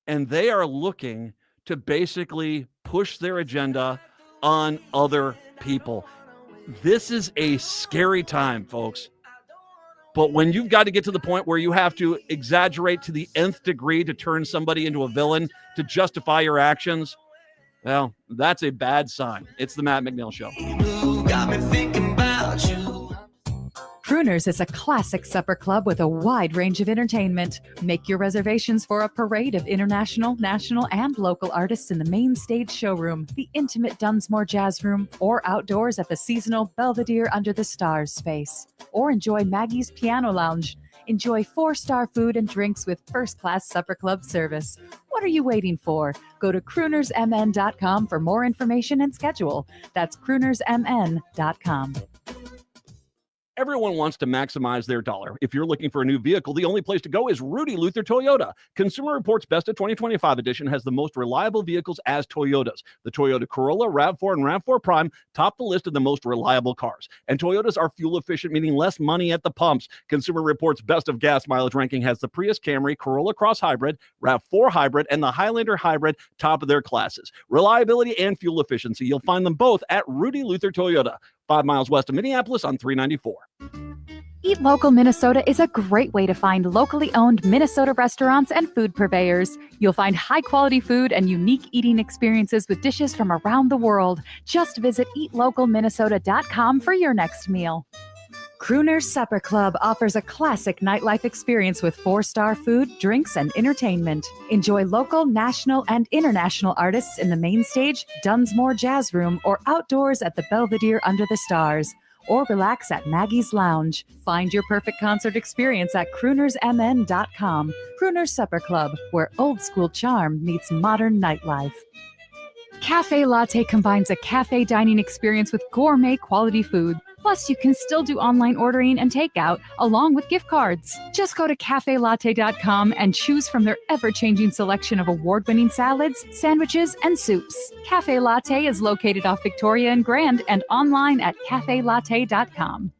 And they are looking to basically push their agenda on other people. This is a scary time, folks. But when you've got to get to the point where you have to exaggerate to the nth degree to turn somebody into a villain to justify your actions, well, that's a bad sign. It's the Matt McNeil Show. Crooners is a classic supper club with a wide range of entertainment. Make your reservations for a parade of international, national, and local artists in the main stage showroom, the intimate Dunsmore Jazz Room, or outdoors at the seasonal Belvedere Under the Stars space. Or enjoy Maggie's Piano Lounge. Enjoy 4-star food and drinks with first-class supper club service. What are you waiting for? Go to croonersmn.com for more information and schedule. That's croonersmn.com. Everyone wants to maximize their dollar. If you're looking for a new vehicle, the only place to go is Rudy Luther Toyota. Consumer Reports Best of 2025 edition has the most reliable vehicles as Toyotas. The Toyota Corolla, RAV4, and RAV4 Prime top the list of the most reliable cars. And Toyotas are fuel efficient, meaning less money at the pumps. Consumer Reports Best of gas mileage ranking has the Prius Camry, Corolla Cross Hybrid, RAV4 Hybrid, and the Highlander Hybrid top of their classes. Reliability and fuel efficiency, you'll find them both at Rudy Luther Toyota, 5 miles west of Minneapolis on 394. Eat Local Minnesota is a great way to find locally owned Minnesota restaurants and food purveyors. You'll find high-quality food and unique eating experiences with dishes from around the world. Just visit eatlocalminnesota.com for your next meal. Crooner's Supper Club offers a classic nightlife experience with 4-star food, drinks, and entertainment. Enjoy local, national, and international artists in the main stage, Dunsmore Jazz Room, or outdoors at the Belvedere Under the Stars. Or relax at Maggie's Lounge. Find your perfect concert experience at croonersmn.com. Crooner's Supper Club, where old school charm meets modern nightlife. Cafe Latte combines a cafe dining experience with gourmet quality food. Plus, you can still do online ordering and takeout along with gift cards. Just go to cafelatte.com and choose from their ever-changing selection of award-winning salads, sandwiches, and soups. Cafe Latte is located off Victoria and Grand and online at cafelatte.com.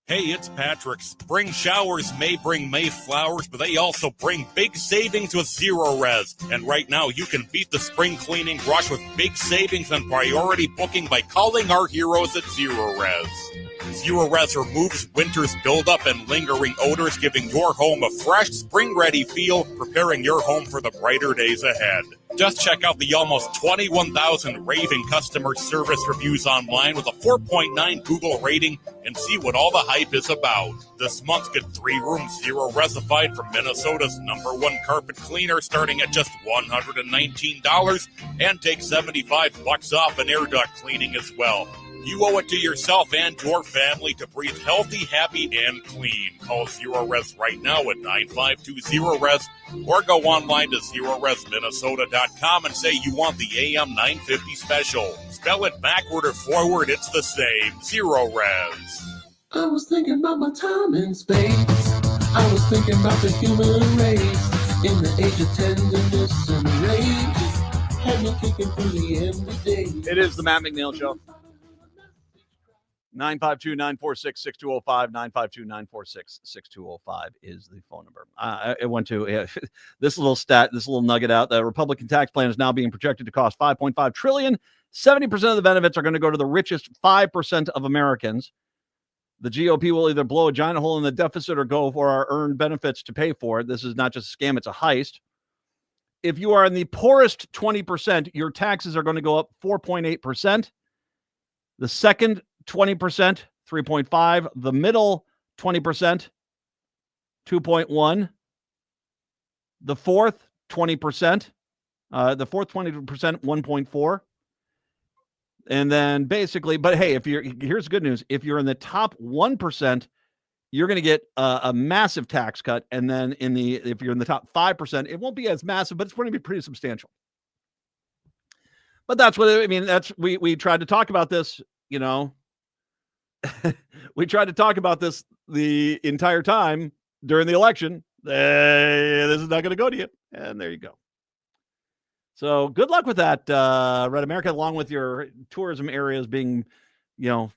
Hey, it's Patrick. Spring showers may bring May flowers, but they also bring big savings with Zero Res. And right now, you can beat the spring cleaning rush with big savings and priority booking by calling our heroes at Zero Res. Zero Res removes winter's buildup and lingering odors, giving your home a fresh, spring-ready feel, preparing your home for the brighter days ahead. Just check out the almost 21,000 raving customer service reviews online with a 4.9 Google rating and see what all the hype is about. This month, get 3 rooms Zero Resified from Minnesota's #1 carpet cleaner starting at just $119 and take $75 off an air duct cleaning as well. You owe it to yourself and your family to breathe healthy, happy, and clean. Call Zero Res right now at 9520-RES or go online to ZeroResMinnesota.com and say you want the AM 950 special. Spell it backward or forward, it's the same. Zero Res. I was thinking about my time in space. I was thinking about the human race. In the age of tenderness and rage. Had me kicking through the end of days. It is the Matt McNeil Show. 952-946-6205, 952-946-6205 is the phone number. I went to this little nugget out. The Republican tax plan is now being projected to cost $5.5 trillion. 70% of the benefits are going to go to the richest 5% of Americans. The GOP will either blow a giant hole in the deficit or go for our earned benefits to pay for it. This is not just a scam, it's a heist. If you are in the poorest 20%, your taxes are going to go up 4.8%. The second 20%, 3.5. The middle 20%, 2.1. The fourth 20%, 1.4. And then basically, but hey, here's good news. If you're in the top 1%, you're going to get a massive tax cut. And then if you're in the top 5%, it won't be as massive, but it's going to be pretty substantial. But that's what I mean. We tried to talk about this, we tried to talk about this the entire time during the election. This is not going to go to you. And there you go. So good luck with that, Red America, along with your tourism areas being,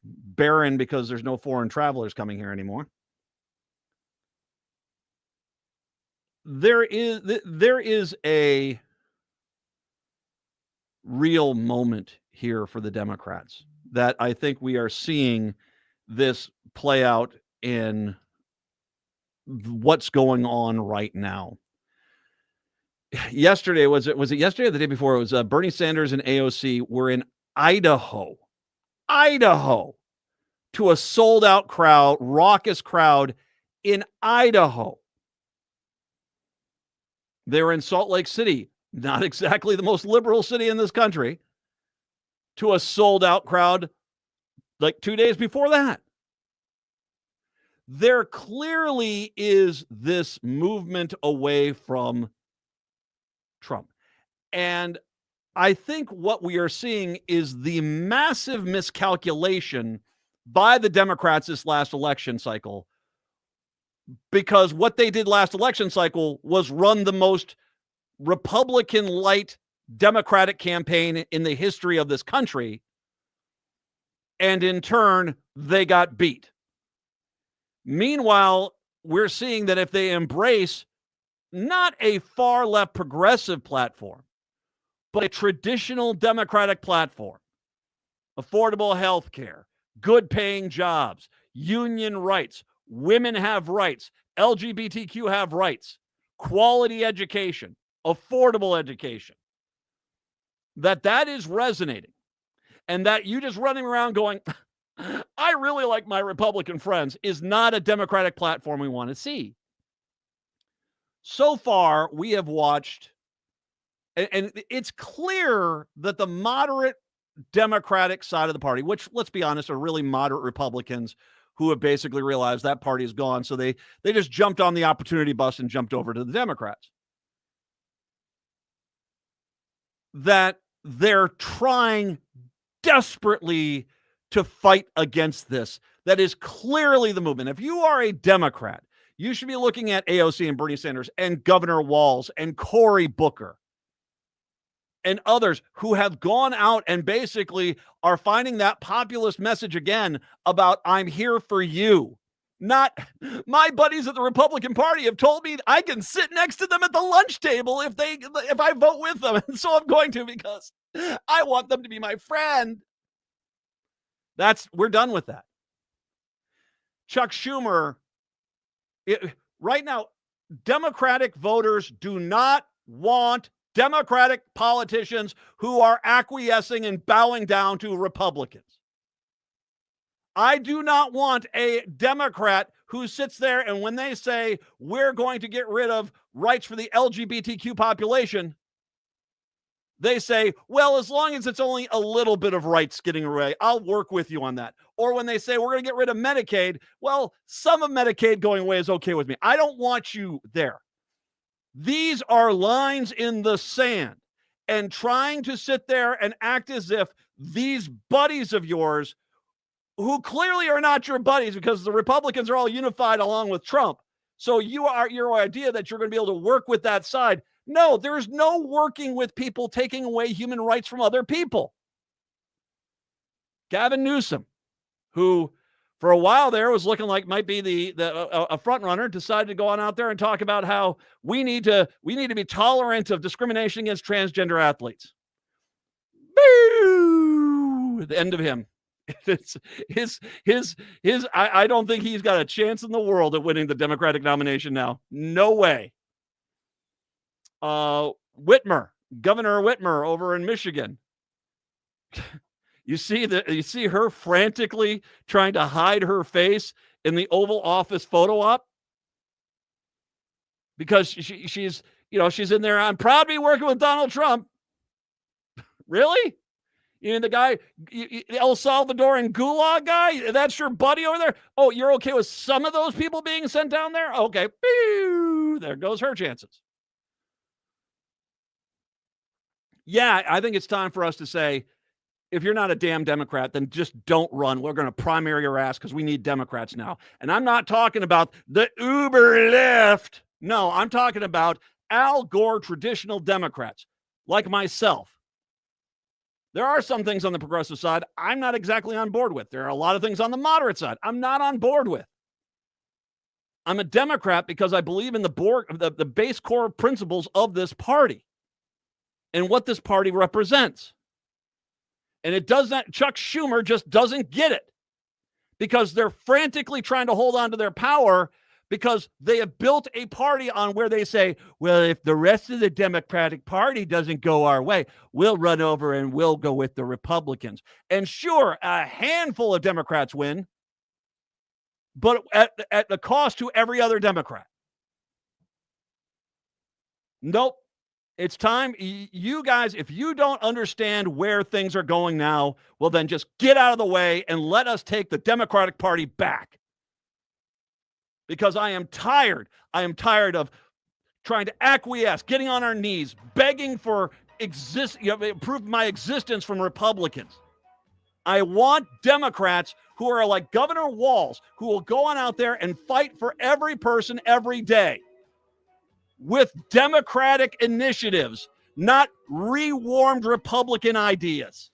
barren because there's no foreign travelers coming here anymore. There is a real moment here for the Democrats that I think we are seeing this play out in what's going on right now. Yesterday, was it yesterday or the day before? It was Bernie Sanders and AOC were in Idaho, to a sold-out crowd, raucous crowd in Idaho. They were in Salt Lake City, not exactly the most liberal city in this country, to a sold-out crowd like 2 days before that. There clearly is this movement away from Trump. And I think what we are seeing is the massive miscalculation by the Democrats this last election cycle, because what they did last election cycle was run the most Republican-light Democratic campaign in the history of this country. And in turn, they got beat. Meanwhile, we're seeing that if they embrace not a far left progressive platform, but a traditional Democratic platform, affordable health care, good paying jobs, union rights, women have rights, LGBTQ have rights, quality education, affordable education, that is resonating. And that you just running around going, I really like my Republican friends is not a Democratic platform we want to see. So far, we have watched, and it's clear that the moderate Democratic side of the party, which, let's be honest, are really moderate Republicans who have basically realized that party is gone. So they just jumped on the opportunity bus and jumped over to the Democrats. That they're trying desperately to fight against this. That is clearly the movement. If you are a Democrat, you should be looking at AOC and Bernie Sanders and Governor Walz and Cory Booker and others who have gone out and basically are finding that populist message again about I'm here for you. Not my buddies at the Republican Party have told me I can sit next to them at the lunch table if I vote with them. And so I'm going to, because I want them to be my friend. We're done with that. Chuck Schumer, right now, Democratic voters do not want Democratic politicians who are acquiescing and bowing down to Republicans. I do not want a Democrat who sits there and when they say we're going to get rid of rights for the LGBTQ population, they say, well, as long as it's only a little bit of rights getting away, I'll work with you on that. Or when they say we're going to get rid of Medicaid, well, some of Medicaid going away is okay with me. I don't want you there. These are lines in the sand, and trying to sit there and act as if these buddies of yours, who clearly are not your buddies because the Republicans are all unified along with Trump. So your idea that you're going to be able to work with that side. No, there's no working with people taking away human rights from other people. Gavin Newsom, who for a while there was looking like might be a front runner, decided to go on out there and talk about how we need to be tolerant of discrimination against transgender athletes. Boo! The end of him. I don't think he's got a chance in the world at winning the Democratic nomination now. No way. Whitmer, Governor Whitmer over in Michigan. You see her frantically trying to hide her face in the Oval Office photo op because she's in there. I'm proud to be working with Donald Trump. Really? You know, the guy, El Salvadoran gulag guy, that's your buddy over there? Oh, you're okay with some of those people being sent down there? Okay. There goes her chances. Yeah, I think it's time for us to say, if you're not a damn Democrat, then just don't run. We're going to primary your ass because we need Democrats now. And I'm not talking about the uber left. No, I'm talking about Al Gore traditional Democrats like myself. There are some things on the progressive side I'm not exactly on board with. There are a lot of things on the moderate side I'm not on board with. I'm a Democrat because I believe in the base core principles of this party and what this party represents. And it does not, Chuck Schumer just doesn't get it because they're frantically trying to hold on to their power because they have built a party on where they say, well, if the rest of the Democratic Party doesn't go our way, we'll run over and we'll go with the Republicans. And sure, a handful of Democrats win, but at the cost to every other Democrat. Nope. It's time. You guys, if you don't understand where things are going now, well, then just get out of the way and let us take the Democratic Party back. Because I am tired. I am tired of trying to acquiesce, getting on our knees, begging for prove my existence from Republicans. I want Democrats who are like Governor Walz, who will go on out there and fight for every person every day with Democratic initiatives, not rewarmed Republican ideas.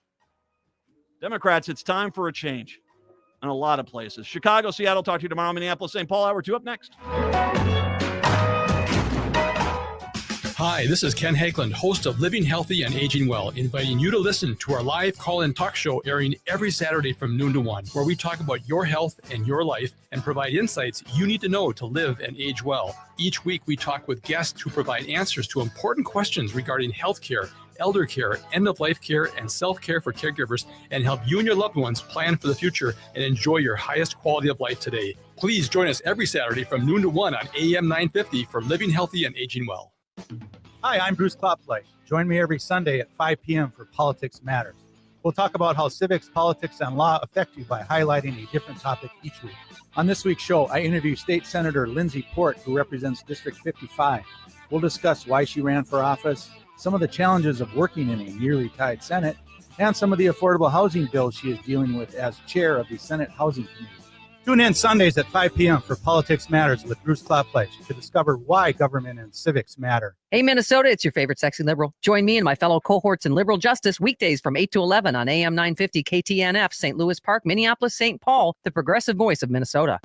Democrats, it's time for a change in a lot of places. Chicago, Seattle, talk to you tomorrow. Minneapolis, St. Paul, hour 2 up next. Hi, this is Ken Hageland, host of Living Healthy and Aging Well, inviting you to listen to our live call-in talk show airing every Saturday from noon to 1, where we talk about your health and your life and provide insights you need to know to live and age well. Each week, we talk with guests who provide answers to important questions regarding healthcare, elder care, end-of-life care, and self-care for caregivers and help you and your loved ones plan for the future and enjoy your highest quality of life today. Please join us every Saturday from noon to 1 on AM 950 for Living Healthy and Aging Well. Hi, I'm Bruce Klopfle. Join me every Sunday at 5 p.m. for Politics Matters. We'll talk about how civics, politics, and law affect you by highlighting a different topic each week. On this week's show, I interview State Senator Lindsay Port, who represents District 55. We'll discuss why she ran for office, some of the challenges of working in a nearly tied Senate, and some of the affordable housing bills she is dealing with as chair of the Senate Housing Committee. Tune in Sundays at 5 p.m. for Politics Matters with Bruce Klopfle to discover why government and civics matter. Hey, Minnesota, it's your favorite sexy liberal. Join me and my fellow cohorts in liberal justice weekdays from 8 to 11 on AM 950 KTNF, St. Louis Park, Minneapolis, St. Paul, the progressive voice of Minnesota.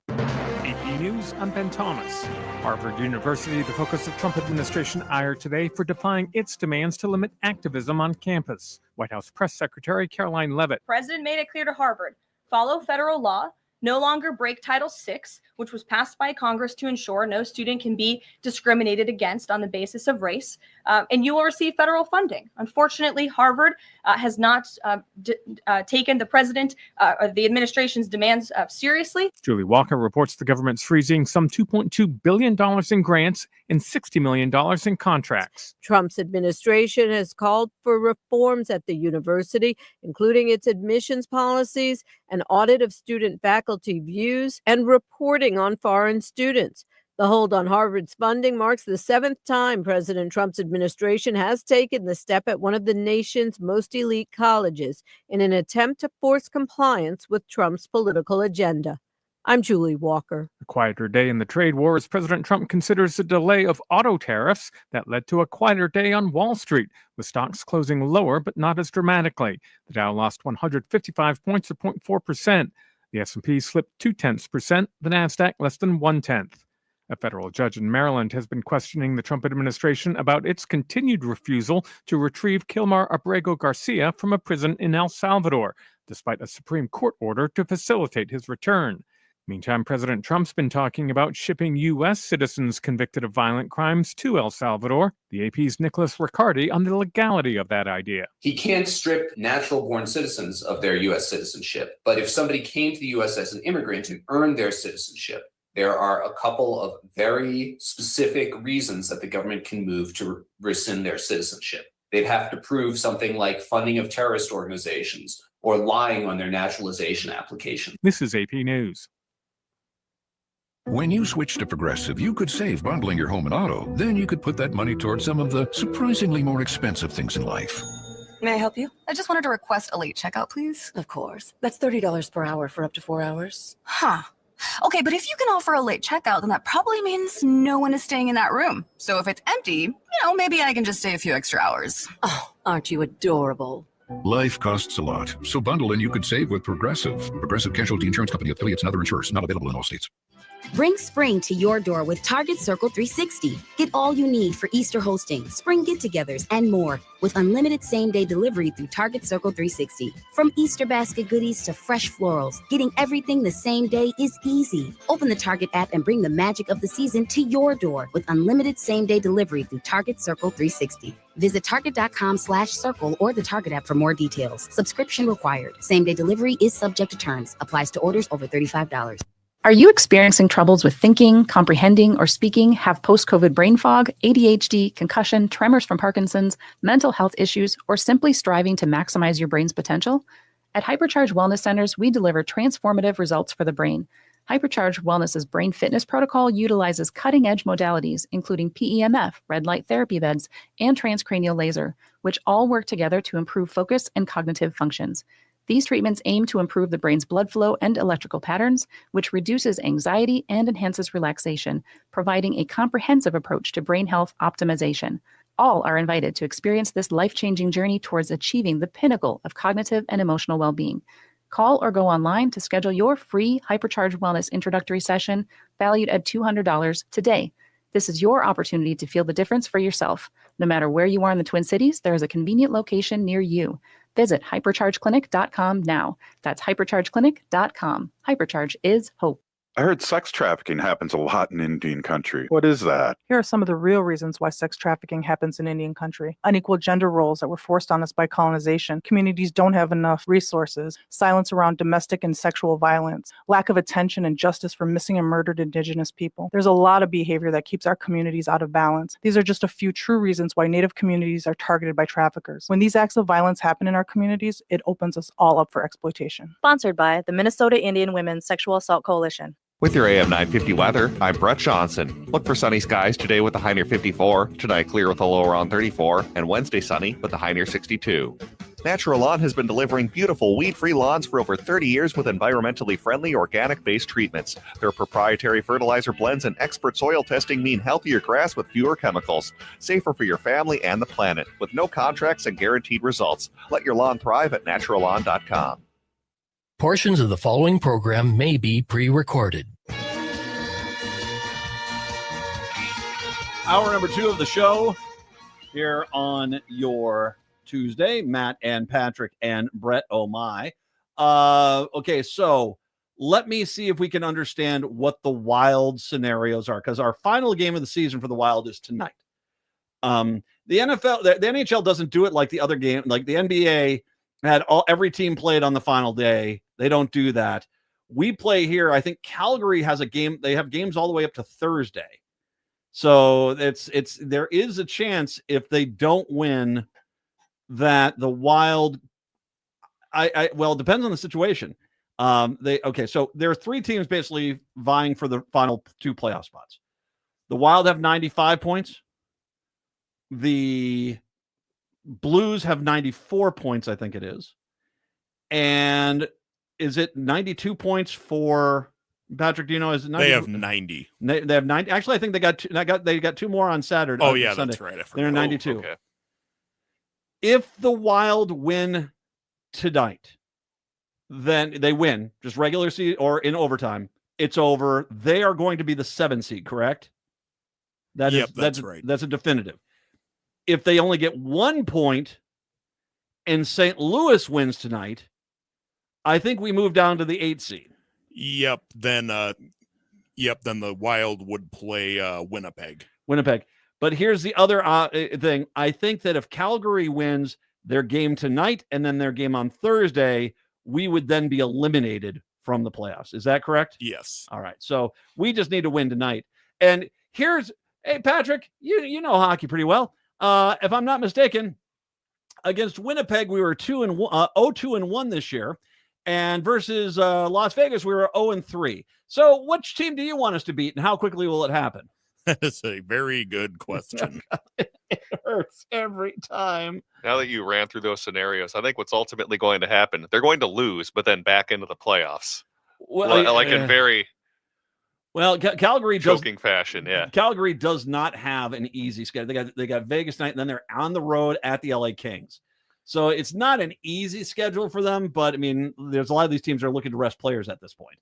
AP News, I'm Ben Thomas. Harvard University, the focus of Trump administration ire today for defying its demands to limit activism on campus. White House Press Secretary Caroline Leavitt. The president made it clear to Harvard, follow federal law, no longer break Title VI, which was passed by Congress to ensure no student can be discriminated against on the basis of race, and you will receive federal funding. Unfortunately, Harvard has not taken the president or the administration's demands seriously. Julie Walker reports the government's freezing some $2.2 billion in grants and $60 million in contracts. Trump's administration has called for reforms at the university, including its admissions policies, an audit of student faculty views, and reporting on foreign students. The hold on Harvard's funding marks the seventh time President Trump's administration has taken the step at one of the nation's most elite colleges in an attempt to force compliance with Trump's political agenda. I'm Julie Walker. A quieter day in the trade war as President Trump considers a delay of auto tariffs that led to a quieter day on Wall Street, with stocks closing lower but not as dramatically. The Dow lost 155 points or 0.4%. The S&P slipped 0.2%, the Nasdaq less than 0.1%. A federal judge in Maryland has been questioning the Trump administration about its continued refusal to retrieve Kilmar Abrego Garcia from a prison in El Salvador, despite a Supreme Court order to facilitate his return. Meantime, President Trump's been talking about shipping U.S. citizens convicted of violent crimes to El Salvador. The AP's Nicholas Riccardi on the legality of that idea. He can't strip natural-born citizens of their U.S. citizenship. But if somebody came to the U.S. as an immigrant and earned their citizenship, there are a couple of very specific reasons that the government can move to rescind their citizenship. They'd have to prove something like funding of terrorist organizations or lying on their naturalization application. This is AP News. When you switch to Progressive, you could save bundling your home and auto. Then you could put that money towards some of the surprisingly more expensive things in life. May I help you? I just wanted to request a late checkout, please. Of course. That's $30 per hour for up to 4 hours. Huh. Okay, but if you can offer a late checkout, then that probably means no one is staying in that room. So if it's empty, maybe I can just stay a few extra hours. Oh, aren't you adorable? Life costs a lot, so bundle and you could save with Progressive. Progressive Casualty Insurance Company, affiliates, and other insurers. Not available in all states. Bring spring to your door with Target Circle 360. Get all you need for Easter hosting, spring get-togethers, and more with unlimited same-day delivery through Target Circle 360. From Easter basket goodies to fresh florals, getting everything the same day is easy. Open the Target app and bring the magic of the season to your door with unlimited same-day delivery through Target Circle 360. Visit target.com/circle or the Target app for more details. Subscription required. Same-day delivery is subject to terms. Applies to orders over $35. Are you experiencing troubles with thinking, comprehending, or speaking, have post-COVID brain fog, ADHD, concussion, tremors from Parkinson's, mental health issues, or simply striving to maximize your brain's potential? At Hypercharge Wellness Centers, we deliver transformative results for the brain. Hypercharge Wellness's brain fitness protocol utilizes cutting-edge modalities, including PEMF, red light therapy beds, and transcranial laser, which all work together to improve focus and cognitive functions. These treatments aim to improve the brain's blood flow and electrical patterns, which reduces anxiety and enhances relaxation, providing a comprehensive approach to brain health optimization. All are invited to experience this life-changing journey towards achieving the pinnacle of cognitive and emotional well-being. Call or go online to schedule your free Hypercharge Wellness introductory session, valued at $200 today. This is your opportunity to feel the difference for yourself. No matter where you are in the Twin Cities, there is a convenient location near you. Visit hyperchargeclinic.com now. That's hyperchargeclinic.com. Hypercharge is hope. I heard sex trafficking happens a lot in Indian country. What is that? Here are some of the real reasons why sex trafficking happens in Indian country. Unequal gender roles that were forced on us by colonization. Communities don't have enough resources. Silence around domestic and sexual violence. Lack of attention and justice for missing and murdered Indigenous people. There's a lot of behavior that keeps our communities out of balance. These are just a few true reasons why Native communities are targeted by traffickers. When these acts of violence happen in our communities, it opens us all up for exploitation. Sponsored by the Minnesota Indian Women's Sexual Assault Coalition. With your AM 950 weather, I'm Brett Johnson. Look for sunny skies today with a high near 54, tonight clear with a low around 34, and Wednesday sunny with a high near 62. Natural Lawn has been delivering beautiful weed-free lawns for over 30 years with environmentally friendly, organic-based treatments. Their proprietary fertilizer blends and expert soil testing mean healthier grass with fewer chemicals, safer for your family and the planet, with no contracts and guaranteed results. Let your lawn thrive at naturallawn.com. Portions of the following program may be pre-recorded. Hour number 2 of the show here on your Tuesday. Matt and Patrick and Brett. Oh my. Okay, so let me see if we can understand what the Wild scenarios are, because our final game of the season for the Wild is tonight. The NFL, the NHL doesn't do it like the other game, like the NBA had every team played on the final day. They don't do that. We play here. I think Calgary has a game. They have games all the way up to Thursday. So there is a chance if they don't win that the Wild, well, it depends on the situation. So there are 3 teams basically vying for the final 2 playoff spots. The Wild have 95 points. The Blues have 94 points, I think it is. And is it 92 points for Patrick? Do you know? Is it 90? They have 90. They have 90. Actually, I think they got 2 more on Saturday. Oh yeah, Sunday. that's right. They're 92. Oh, okay. If the Wild win tonight, then they win just regular season or in overtime. It's over. They are going to be the 7 seed, correct? That's right. That's a definitive. If they only get 1 point and St. Louis wins tonight, I think we move down to the 8 seed. Yep. Then the Wild would play Winnipeg. But here's the other thing. I think that if Calgary wins their game tonight and then their game on Thursday, we would then be eliminated from the playoffs. Is that correct? Yes. All right. So we just need to win tonight. And hey, Patrick, you know hockey pretty well. If I'm not mistaken, against Winnipeg, we were 0-2-1 this year. And versus Las Vegas, we were 0-3. So which team do you want us to beat, and how quickly will it happen? That is a very good question. It hurts every time. Now that you ran through those scenarios, I think what's ultimately going to happen, they're going to lose, but then back into the playoffs. In very Calgary choking fashion. Yeah, Calgary does not have an easy schedule. They got Vegas tonight, and then they're on the road at the LA Kings. So it's not an easy schedule for them, but I mean, there's a lot of these teams that are looking to rest players at this point.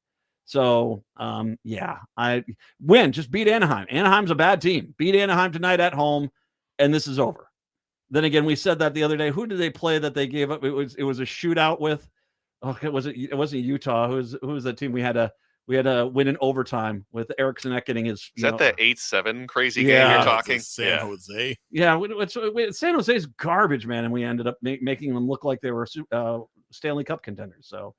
So, I win. Just beat Anaheim. Anaheim's a bad team. Beat Anaheim tonight at home, and this is over. Then again, we said that the other day. Who did they play that they gave up? It was a shootout with. Oh, it wasn't Utah. Who was that team we had to win in overtime with Eriksson getting his. Is that the 8-7 crazy game you're talking? San Jose. Yeah, San Jose's garbage, man, and we ended up making them look like they were Stanley Cup contenders. So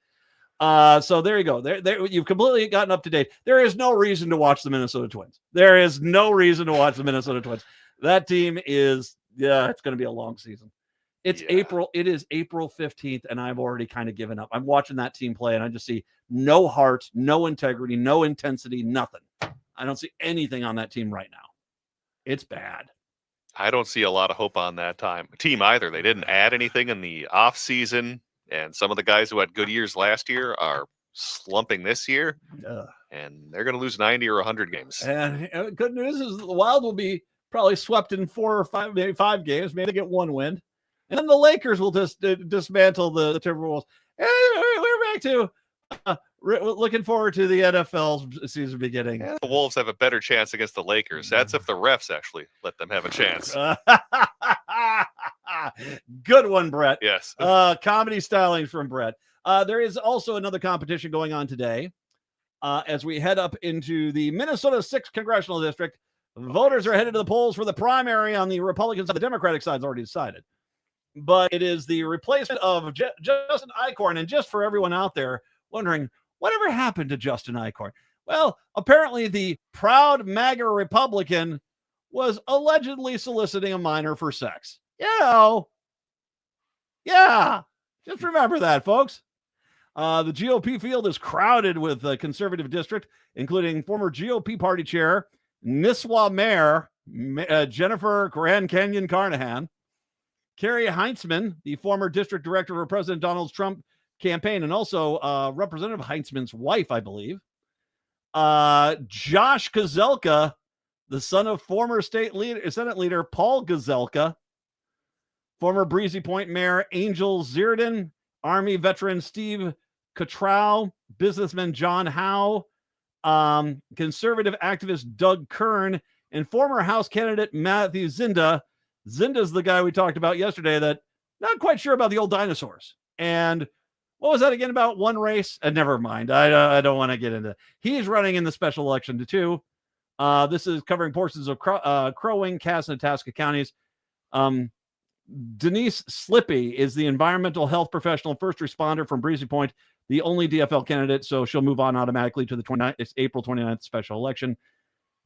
there you go. There you've completely gotten up to date. There is no reason to watch the Minnesota Twins. There is no reason to watch the Minnesota Twins. That team is it's going to be a long season. April. It is April 15th, and I've already kind of given up. I'm watching that team play, and I just see no heart, no integrity, no intensity, nothing. I don't see anything on that team right now. It's bad. I don't see a lot of hope on that team either. They didn't add anything in the off season, and some of the guys who had good years last year are slumping this year, and they're going to lose 90 or 100 games. And good news is the Wild will be probably swept in 4 or 5, maybe 5 games. Maybe they get 1 win. And then the Lakers will just dismantle the Timberwolves. Hey, we're back to looking forward to the NFL season beginning. Yeah, the Wolves have a better chance against the Lakers. That's if the refs actually let them have a chance. Good one, Brett. Yes. Comedy stylings from Brett. There is also another competition going on today. as we head up into the Minnesota 6th Congressional District. Voters are headed to the polls for the primary on the Republican side. The Democratic side's already decided. But it is the replacement of Justin Eichorn. And just for everyone out there wondering, whatever happened to Justin Eichorn? Well, apparently the proud MAGA Republican was allegedly soliciting a minor for sex. Yeah, just remember that, folks. The GOP field is crowded with the conservative district, including former GOP party chair, Nisswa Mayor Jennifer Grand Canyon Carnahan, Carrie Heintzman, the former district director for President Donald Trump campaign, and also Representative Heintzman's wife, I believe. Josh Gazelka, the son of former Senate leader Paul Gazelka, former Breezy Point Mayor Angel Zierden, Army veteran Steve Cottrell, businessman John Howe, conservative activist Doug Kern, and former House candidate Matthew Zinda. Zinda's the guy we talked about yesterday that not quite sure about the old dinosaurs. And what was that again about one race? Never mind. I don't want to get into it. He's running in the special election too. This is covering portions of Crow Wing, Cass, and Itasca counties. Denise Slippy is the environmental health professional first responder from Breezy Point, the only DFL candidate, so she'll move on automatically to the April 29th special election.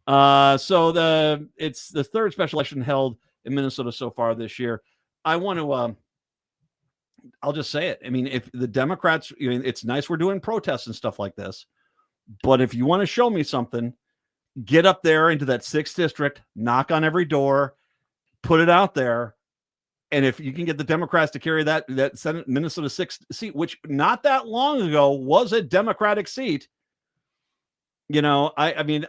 So it's the third special election held in Minnesota so far this year. I want to, I'll just say it. I mean, if the Democrats, it's nice we're doing protests and stuff like this, but if you want to show me something, get up there into that 6th district, knock on every door, put it out there. And if you can get the Democrats to carry that Senate Minnesota 6th seat, which not that long ago was a Democratic seat, I mean,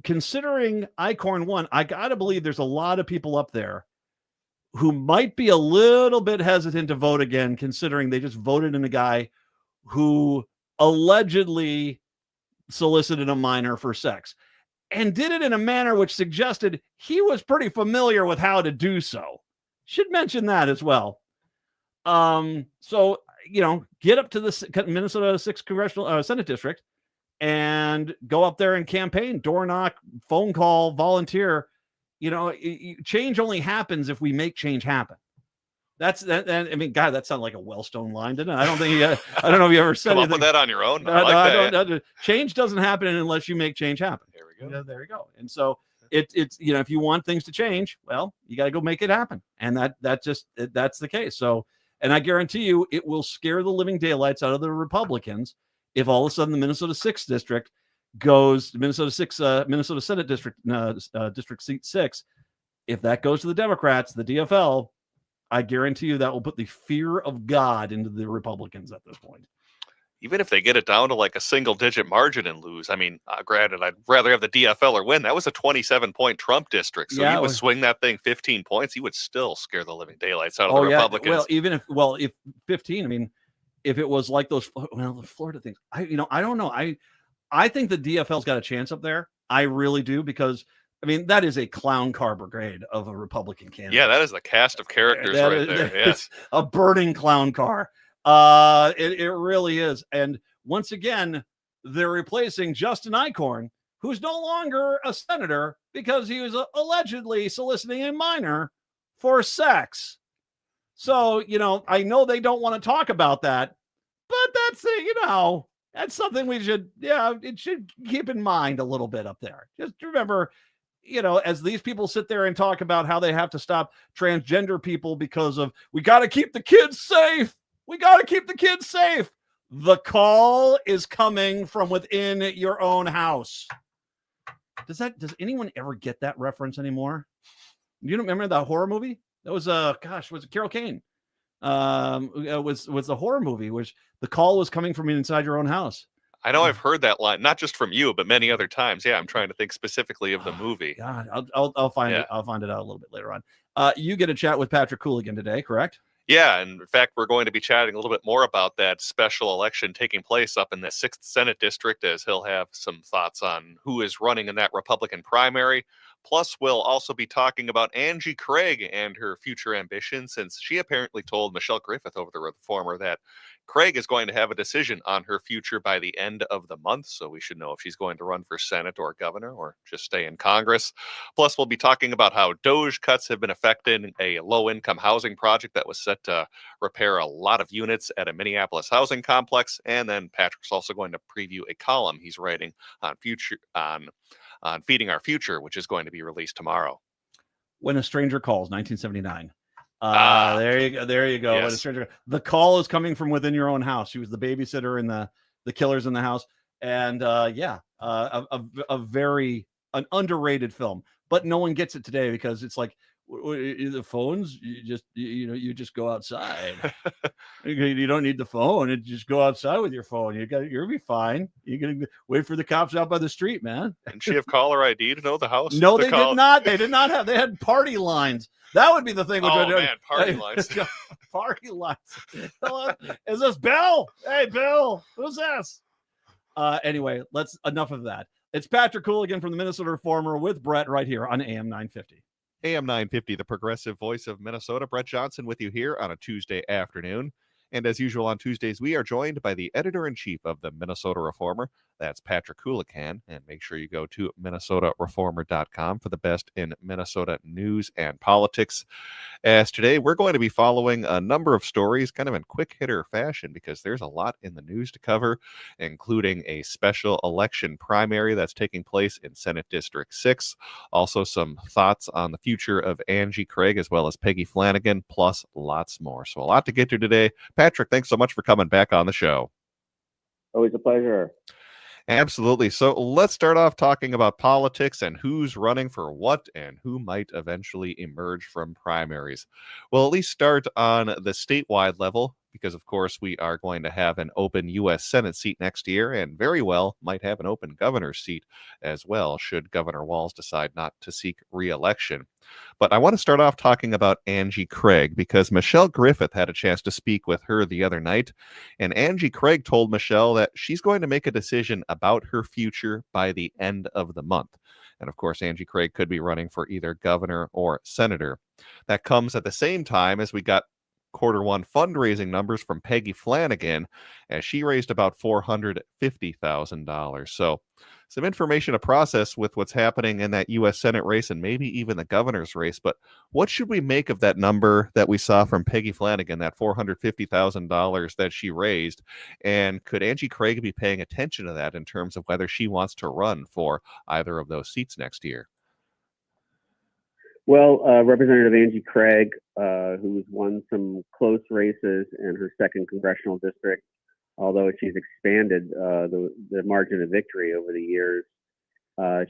considering Eichorn won, I got to believe there's a lot of people up there who might be a little bit hesitant to vote again, considering they just voted in a guy who allegedly solicited a minor for sex and did it in a manner which suggested he was pretty familiar with how to do so. Should mention that as well. So, get up to the Minnesota 6th Congressional Senate District and go up there and campaign, door knock, phone call, volunteer. Change only happens if we make change happen. That's that. I mean, God, that sounded like a Wellstone line, didn't it? I don't think. I don't know if you ever said Come up anything. with that on your own. Change doesn't happen unless you make change happen. There we go. There you go. And so it's if you want things to change, well, you got to go make it happen, and that's the case. So, and I guarantee you, it will scare the living daylights out of the Republicans if all of a sudden the Minnesota 6th district goes Minnesota Senate District District Seat 6. If that goes to the Democrats, the DFL, I guarantee you that will put the fear of God into the Republicans at this point. Even if they get it down to like a single-digit margin and lose, I mean, granted, I'd rather have the DFL or win. That was a 27-point Trump district, so you would swing that thing 15 points, you would still scare the living daylights out of the Republicans. Well, if 15, I mean, if it was like the Florida things, I don't know. I think the DFL's got a chance up there. I really do, because I mean, that is a clown car brigade of a Republican candidate. Yeah, that is the cast of characters there. Yes, a burning clown car. It really is. And once again, they're replacing Justin Eichorn, who's no longer a senator because he was allegedly soliciting a minor for sex. So, I know they don't want to talk about that, but that's something we should, it should keep in mind a little bit up there. Just remember, as these people sit there and talk about how they have to stop transgender people because of, we got to keep the kids safe. We got to keep the kids safe. The call is coming from within your own house. Does anyone ever get that reference anymore? You don't remember that horror movie? That was was it Carol Kane? Was the horror movie, which the call was coming from inside your own house. I know I've heard that line, not just from you, but many other times. Yeah, I'm trying to think specifically of the movie. God, I'll find it. I'll find it out a little bit later on. You get a chat with Patrick Cooligan today, correct? Yeah, and in fact, we're going to be chatting a little bit more about that special election taking place up in the 6th Senate District, as he'll have some thoughts on who is running in that Republican primary. Plus, we'll also be talking about Angie Craig and her future ambitions, since she apparently told Michelle Griffith over the Reformer that Craig is going to have a decision on her future by the end of the month, so we should know if she's going to run for Senate or governor or just stay in Congress. Plus, we'll be talking about how DOGE cuts have been affecting a low-income housing project that was set to repair a lot of units at a Minneapolis housing complex. And then Patrick's also going to preview a column he's writing on Feeding Our Future, which is going to be released tomorrow. When a Stranger Calls, 1979. There you go. Yes. When a stranger, the call is coming from within your own house. She was the babysitter and the killers in the house, and an underrated film. But no one gets it today because it's like the phones. You just go outside. You don't need the phone. You just go outside with your phone. You'll be fine. You can wait for the cops out by the street, man. Didn't she have caller ID to know the house? No, they did not. They did not have. They had party lines. That would be the thing. Party lines. Party lines. Hello? Is this Bill? Hey, Bill. Who's this? Anyway, enough of that. It's Patrick Cooligan from the Minnesota Reformer with Brett right here on AM 950. AM 950, the progressive voice of Minnesota. Brett Johnson with you here on a Tuesday afternoon. And as usual on Tuesdays, we are joined by the editor-in-chief of the Minnesota Reformer. That's Patrick Cooligan. And make sure you go to minnesotareformer.com for the best in Minnesota news and politics. As today, we're going to be following a number of stories kind of in quick hitter fashion because there's a lot in the news to cover, including a special election primary that's taking place in Senate District 6. Also some thoughts on the future of Angie Craig as well as Peggy Flanagan, plus lots more. So a lot to get to today. Patrick, thanks so much for coming back on the show. Always a pleasure. Absolutely. So let's start off talking about politics and who's running for what and who might eventually emerge from primaries. We'll at least start on the statewide level because, of course, we are going to have an open U.S. Senate seat next year and very well might have an open governor's seat as well should Governor Walz decide not to seek re-election. But I want to start off talking about Angie Craig because Michelle Griffith had a chance to speak with her the other night, and Angie Craig told Michelle that she's going to make a decision about her future by the end of the month. And of course, Angie Craig could be running for either governor or senator. That comes at the same time as we got Q1 fundraising numbers from Peggy Flanagan, as she raised about $450,000. So some information to process with what's happening in that U.S. Senate race and maybe even the governor's race. But what should we make of that number that we saw from Peggy Flanagan, that $450,000 that she raised? And could Angie Craig be paying attention to that in terms of whether she wants to run for either of those seats next year? Well, Representative Angie Craig, who's won some close races in her second congressional district, although she's expanded the margin of victory over the years,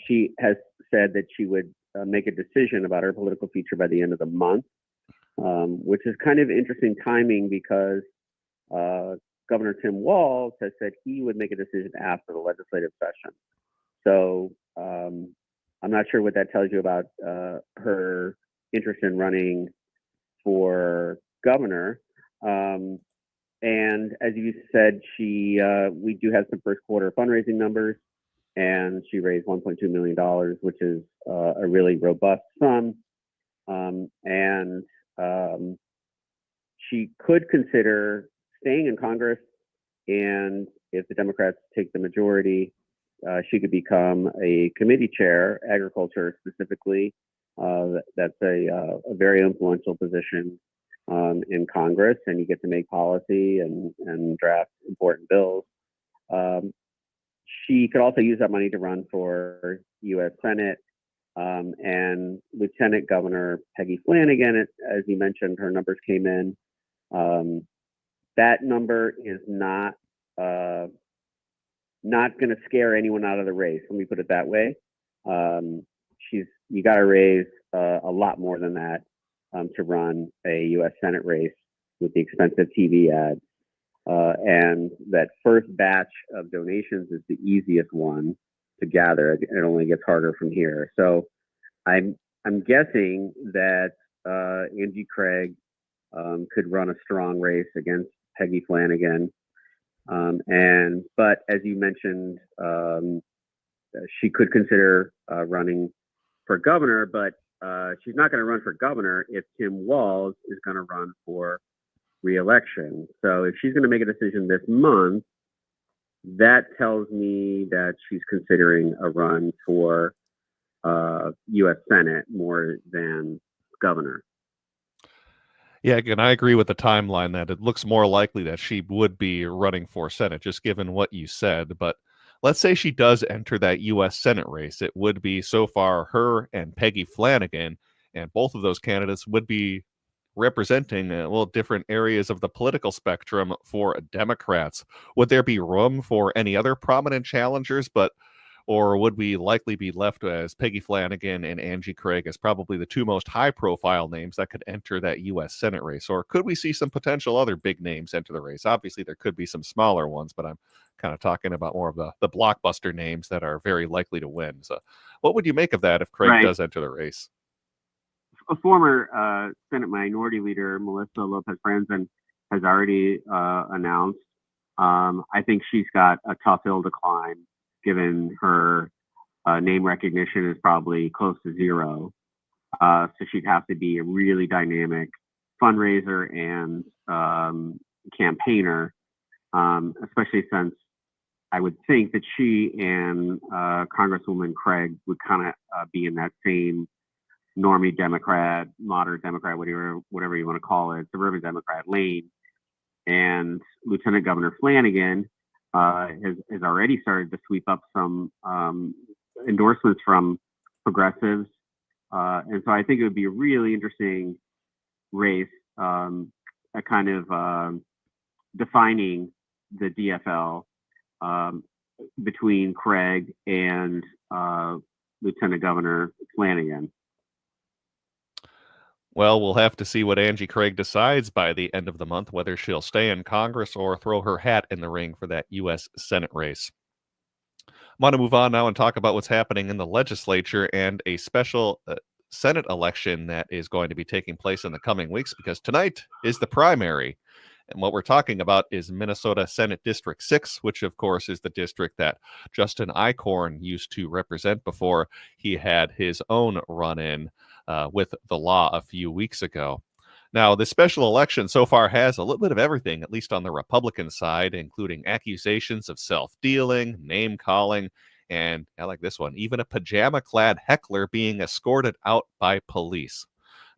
she has said that she would make a decision about her political future by the end of the month, which is kind of interesting timing because Governor Tim Walz has said he would make a decision after the legislative session. So I'm not sure what that tells you about her interest in running for governor. And as you said, we do have some first quarter fundraising numbers, and she raised $1.2 million, which is a really robust sum. And she could consider staying in Congress, and if the Democrats take the majority, she could become a committee chair, agriculture specifically. That's a very influential position in Congress, and you get to make policy and draft important bills. She could also use that money to run for U.S. Senate. And Lieutenant Governor Peggy Flanagan, as you mentioned, her numbers came in. That number is not going to scare anyone out of the race. Let me put it that way. You got to raise a lot more than that to run a U.S. Senate race with the expensive TV ads. And that first batch of donations is the easiest one to gather. It only gets harder from here. So I'm guessing that Angie Craig could run a strong race against Peggy Flanagan. But as you mentioned, she could consider running for governor, but she's not going to run for governor if Tim Walz is going to run for re-election. So if she's going to make a decision this month, that tells me that she's considering a run for U.S. Senate more than governor. Yeah, again, I agree with the timeline that it looks more likely that she would be running for Senate, just given what you said. But let's say she does enter that U.S. Senate race. It would be so far her and Peggy Flanagan, and both of those candidates would be representing different areas of the political spectrum for Democrats. Would there be room for any other prominent challengers, or would we likely be left as Peggy Flanagan and Angie Craig as probably the two most high-profile names that could enter that U.S. Senate race? Or could we see some potential other big names enter the race? Obviously, there could be some smaller ones, but I'm kind of talking about more of the blockbuster names that are very likely to win. So what would you make of that if Craig does enter the race? A former Senate Minority Leader, Melissa Lopez-Franzen, has already announced. I think she's got a tough hill to climb, given her name recognition is probably close to zero. So she'd have to be a really dynamic fundraiser and campaigner, especially since I would think that she and Congresswoman Craig would kind of be in that same normie Democrat, moderate Democrat, whatever you want to call it, suburban Democrat lane. And Lieutenant Governor Flanagan has already started to sweep up some endorsements from progressives. And so I think it would be a really interesting race, a kind of defining the DFL between Craig and Lieutenant Governor Flanagan. Well, we'll have to see what Angie Craig decides by the end of the month, whether she'll stay in Congress or throw her hat in the ring for that U.S. Senate race. I want to move on now and talk about what's happening in the legislature and a special Senate election that is going to be taking place in the coming weeks, because tonight is the primary. And what we're talking about is Minnesota Senate District 6, which, of course, is the district that Justin Eichhorn used to represent before he had his own run-in with the law a few weeks ago. Now, this special election so far has a little bit of everything, at least on the Republican side, including accusations of self-dealing, name-calling, and, I like this one, even a pajama-clad heckler being escorted out by police.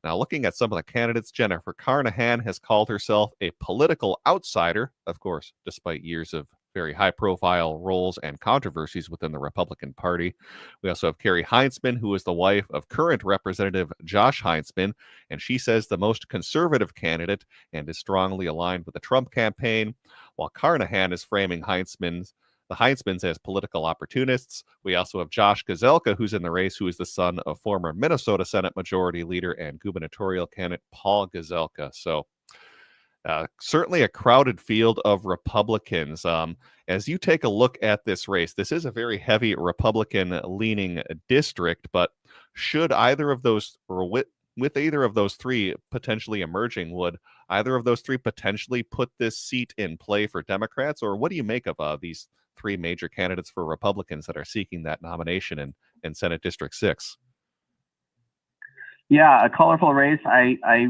Now, looking at some of the candidates, Jennifer Carnahan has called herself a political outsider, of course, despite years of very high-profile roles and controversies within the Republican Party. We also have Carrie Heinzman, who is the wife of current Representative Josh Heinzman, and she says the most conservative candidate and is strongly aligned with the Trump campaign, while Carnahan is framing the Heinzmans as political opportunists. We also have Josh Gazelka, who's in the race, who is the son of former Minnesota Senate Majority Leader and gubernatorial candidate Paul Gazelka. So certainly a crowded field of Republicans. As you take a look at this race, this is a very heavy Republican-leaning district, but should either of those, or with either of those three potentially emerging, would either of those three potentially put this seat in play for Democrats? Or what do you make of these three major candidates for Republicans that are seeking that nomination in Senate District 6? Yeah, a colorful race. I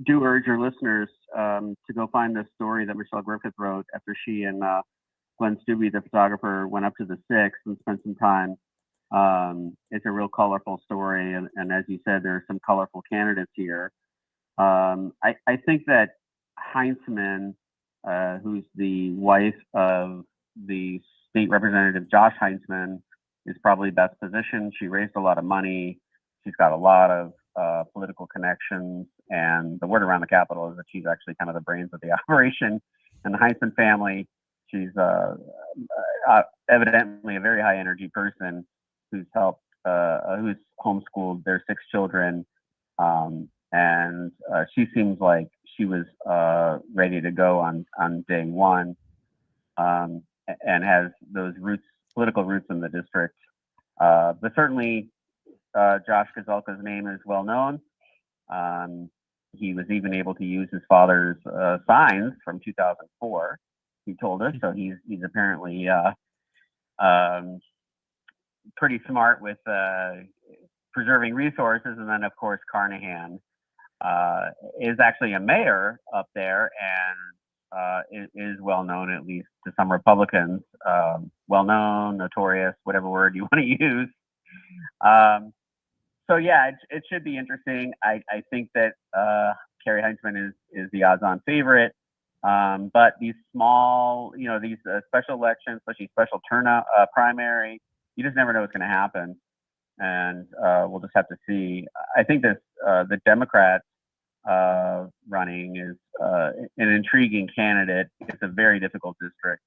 do urge your listeners to go find this story that Michelle Griffith wrote after she and Glenn Stubbe, the photographer, went up to the 6th and spent some time. It's a real colorful story, and as you said, there are some colorful candidates here. I think that Heinzman, who's the wife of the state representative Josh Heinzman, is probably best positioned. She raised a lot of money. She's got a lot of political connections, and the word around the Capitol is that she's actually kind of the brains of the operation. And the Heinzman family, she's evidently a very high energy person who's homeschooled their 6 children. And she seems like she was ready to go on day one, and has those political roots in the district. But certainly, Josh Gazelka's name is well known. He was even able to use his father's signs from 2004. He told us, so he's apparently pretty smart with preserving resources. And then, of course, Carnahan is actually a mayor up there and is well known, at least to some Republicans. Well known, notorious, whatever word you want to use. So yeah, it should be interesting. I think that Kerry Heinzman is the odds-on favorite. But these small, these special elections, especially special turnout primary, you just never know what's going to happen, and we'll just have to see. I think this the Democrat running is an intriguing candidate. It's a very difficult district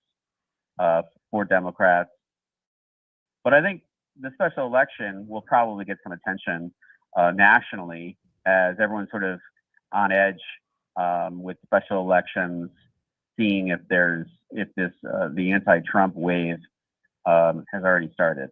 for Democrats, but I think the special election will probably get some attention nationally as everyone's sort of on edge with special elections, seeing if the anti-Trump wave has already started.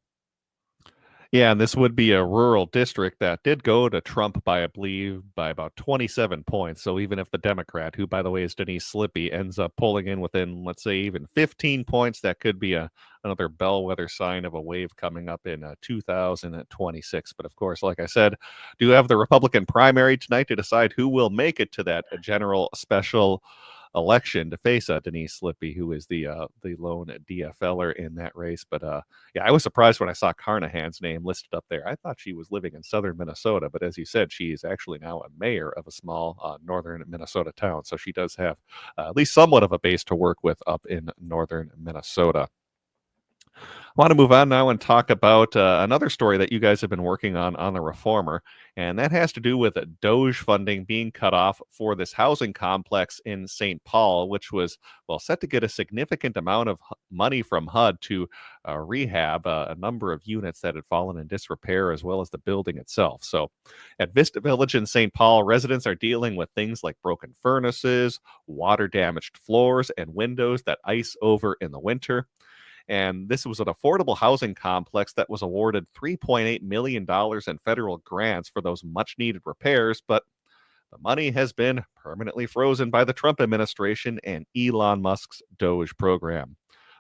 Yeah, and this would be a rural district that did go to Trump by, I believe, by about 27 points. So even if the Democrat, who, by the way, is Denise Slippy, ends up pulling in within, let's say, even 15 points, that could be another bellwether sign of a wave coming up in 2026. But of course, like I said, do have the Republican primary tonight to decide who will make it to that general special election to face Denise Slippy, who is the lone DFLer in that race. But yeah, I was surprised when I saw Carnahan's name listed up there. I thought she was living in southern Minnesota, but as you said, she is actually now a mayor of a small northern Minnesota town. So she does have at least somewhat of a base to work with up in northern Minnesota. I want to move on now and talk about another story that you guys have been working on the Reformer, and that has to do with Doge funding being cut off for this housing complex in St. Paul, which was, well, set to get a significant amount of money from HUD to rehab a number of units that had fallen in disrepair, as well as the building itself. So at Vista Village in St. Paul, residents are dealing with things like broken furnaces, water-damaged floors, and windows that ice over in the winter. And this was an affordable housing complex that was awarded $3.8 million in federal grants for those much-needed repairs, but the money has been permanently frozen by the Trump administration and Elon Musk's Doge program.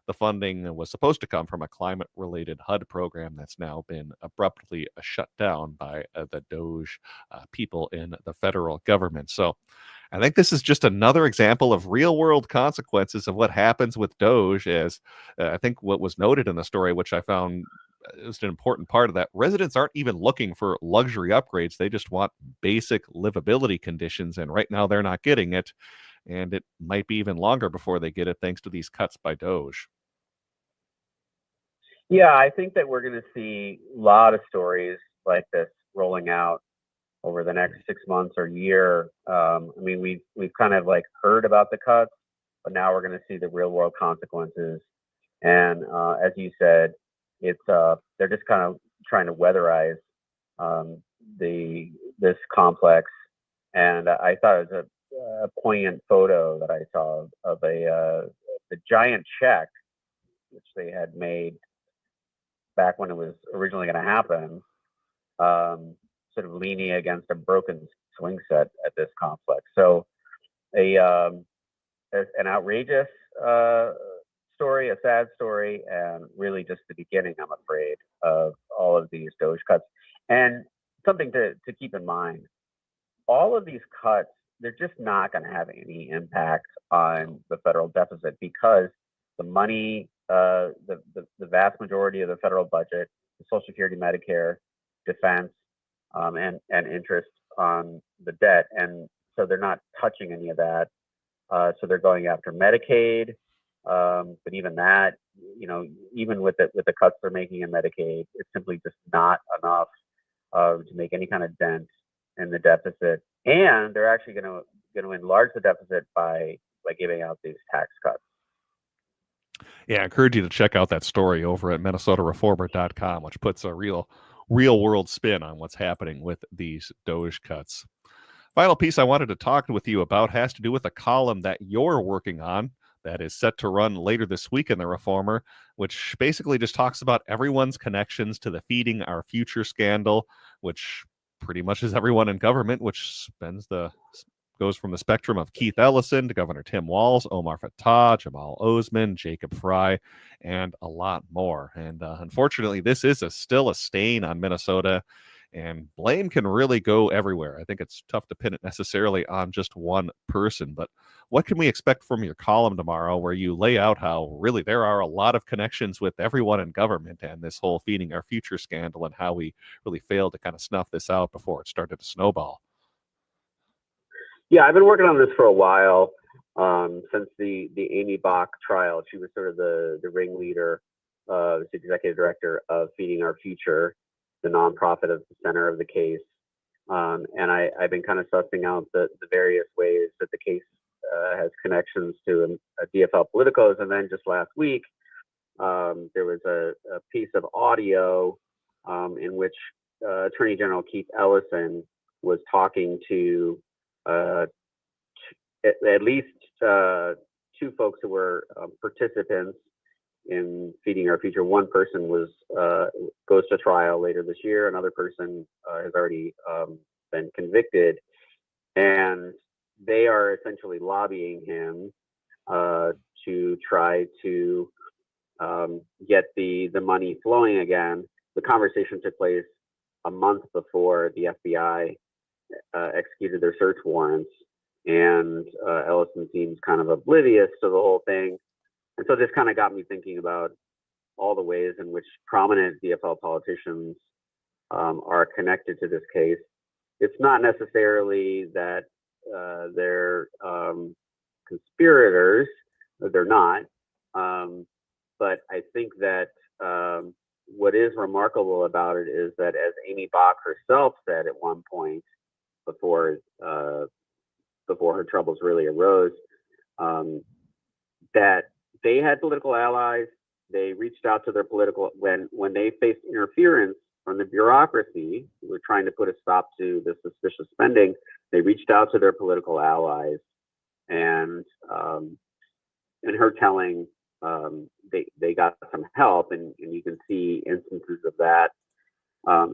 The funding was supposed to come from a climate-related HUD program that's now been abruptly shut down by the Doge people in the federal government. So I think this is just another example of real-world consequences of what happens with Doge, as I think what was noted in the story, which I found is an important part of that, residents aren't even looking for luxury upgrades. They just want basic livability conditions, and right now they're not getting it, and it might be even longer before they get it thanks to these cuts by Doge. Yeah, I think that we're going to see a lot of stories like this rolling out over the next 6 months or year. I mean, we've kind of like heard about the cuts, but now we're going to see the real world consequences. And as you said, it's they're just kind of trying to weatherize this complex. And I thought it was a poignant photo that I saw of the giant check which they had made back when it was originally going to happen, sort of leaning against a broken swing set at this complex. So an outrageous story, a sad story, and really just the beginning, I'm afraid, of all of these Doge cuts. And something to keep in mind, all of these cuts, they're just not going to have any impact on the federal deficit because the money, the vast majority of the federal budget, the Social Security, Medicare, defense, and interest on the debt, and so they're not touching any of that. So they're going after Medicaid, but even that, even with the cuts they're making in Medicaid, it's simply just not enough to make any kind of dent in the deficit. And they're actually going to enlarge the deficit by giving out these tax cuts. Yeah, I encourage you to check out that story over at MinnesotaReformer.com, which puts a real world spin on what's happening with these Doge cuts. Final piece I wanted to talk with you about has to do with a column that you're working on that is set to run later this week in the Reformer, which basically just talks about everyone's connections to the Feeding Our Future scandal, which pretty much is everyone in government, which goes from the spectrum of Keith Ellison to Governor Tim Walz, Omar Fattah, Jamal Osman, Jacob Fry, and a lot more. And unfortunately, this is still a stain on Minnesota. And blame can really go everywhere. I think it's tough to pin it necessarily on just one person. But what can we expect from your column tomorrow, where you lay out how really there are a lot of connections with everyone in government and this whole Feeding Our Future scandal, and how we really failed to kind of snuff this out before it started to snowball? Yeah, I've been working on this for a while, since the Amy Bach trial. She was sort of the ringleader, the executive director of Feeding Our Future, the nonprofit at the center of the case. And I've been kind of sussing out the various ways that the case has connections to DFL politicos. And then just last week, there was a piece of audio in which Attorney General Keith Ellison was talking to at least two folks who were participants in Feeding Our Future. One person goes to trial later this year. Another person has already been convicted, and they are essentially lobbying him to try to get the money flowing again. The conversation took place a month before the FBI executed their search warrants, and Ellison seems kind of oblivious to the whole thing. And so this kind of got me thinking about all the ways in which prominent DFL politicians are connected to this case. It's not necessarily that they're conspirators, they're not. But I think that what is remarkable about it is that, as Amy Bach herself said at one point before her troubles really arose, that they had political allies. They reached out to their political, when they faced interference from the bureaucracy who were trying to put a stop to the suspicious spending, they reached out to their political allies, and in her telling, they got some help, and you can see instances of that.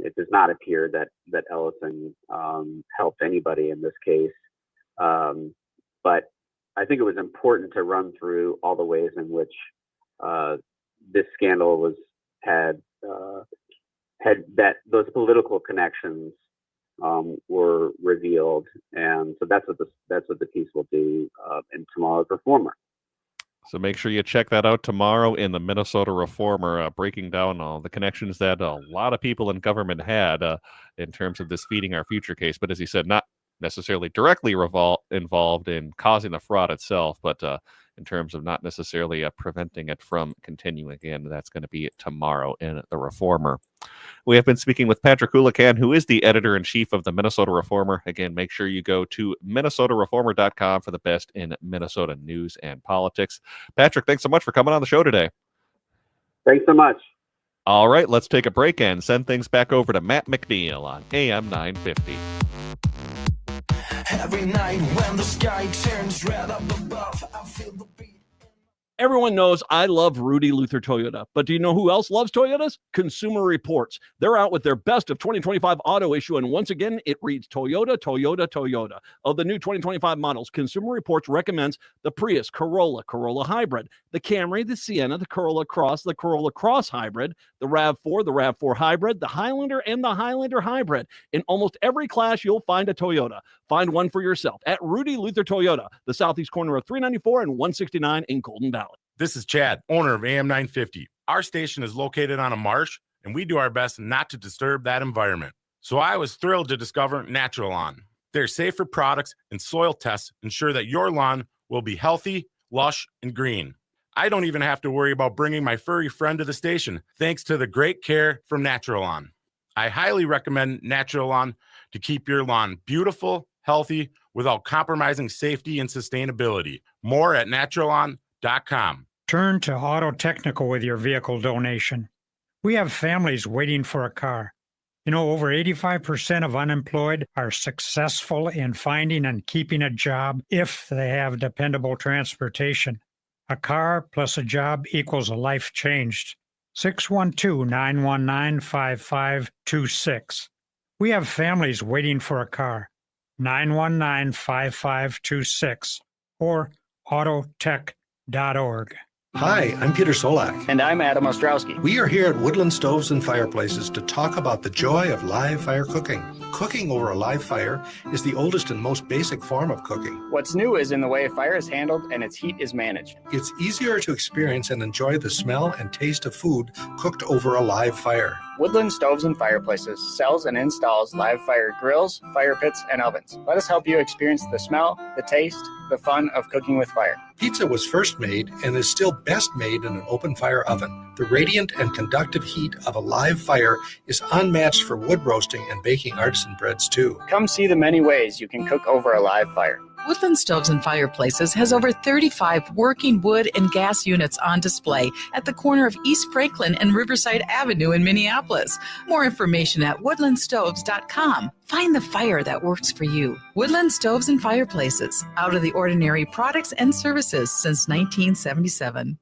It does not appear that Ellison helped anybody in this case, but I think it was important to run through all the ways in which this scandal had that those political connections were revealed, and so that's what the piece will do in tomorrow's Reformer. So make sure you check that out tomorrow in the Minnesota Reformer, breaking down all the connections that a lot of people in government had in terms of this Feeding Our Future case. But as he said, not necessarily directly involved in causing the fraud itself, but in terms of not necessarily preventing it from continuing. Again, that's going to be tomorrow in the Reformer. We have been speaking with Patrick Houlihan, who is the editor-in-chief of the Minnesota Reformer. Again, make sure you go to minnesotareformer.com for the best in Minnesota news and politics. Patrick, thanks so much for coming on the show today. Thanks so much. All right, let's take a break and send things back over to Matt McNeil on AM 950. Every night when the sky turns red up above, I feel the beat. Everyone knows I love Rudy Luther Toyota, but do you know who else loves Toyotas? Consumer Reports. They're out with their best of 2025 auto issue, and once again, it reads Toyota, Toyota, Toyota. Of the new 2025 models, Consumer Reports recommends the Prius, Corolla, Corolla Hybrid, the Camry, the Sienna, the Corolla Cross Hybrid, the RAV4, the RAV4 Hybrid, the Highlander, and the Highlander Hybrid. In almost every class, you'll find a Toyota. Find one for yourself at Rudy Luther Toyota, the southeast corner of 394 and 169 in Golden Valley. This is Chad, owner of AM 950. Our station is located on a marsh, and we do our best not to disturb that environment. So I was thrilled to discover Natural Lawn. Their safer products and soil tests ensure that your lawn will be healthy, lush, and green. I don't even have to worry about bringing my furry friend to the station, thanks to the great care from Natural Lawn. I highly recommend Natural Lawn to keep your lawn beautiful, healthy, without compromising safety and sustainability. More at naturalawn.com. Turn to Auto Technical with your vehicle donation. We have families waiting for a car. You know, over 85% of unemployed are successful in finding and keeping a job if they have dependable transportation. A car plus a job equals a life changed. 612-919-5526. We have families waiting for a car. 919-5526 or autotech.org. Hi, I'm Peter Solak. And I'm Adam Ostrowski. We are here at Woodland Stoves and Fireplaces to talk about the joy of live fire cooking. Cooking over a live fire is the oldest and most basic form of cooking. What's new is in the way fire is handled and its heat is managed. It's easier to experience and enjoy the smell and taste of food cooked over a live fire. Woodland Stoves and Fireplaces sells and installs live fire grills, fire pits, and ovens. Let us help you experience the smell, the taste, the fun of cooking with fire. Pizza was first made and is still best made in an open fire oven. The radiant and conductive heat of a live fire is unmatched for wood roasting and baking artisan breads too. Come see the many ways you can cook over a live fire. Woodland Stoves and Fireplaces has over 35 working wood and gas units on display at the corner of East Franklin and Riverside Avenue in Minneapolis. More information at woodlandstoves.com. Find the fire that works for you. Woodland Stoves and Fireplaces. Out of the ordinary products and services since 1977.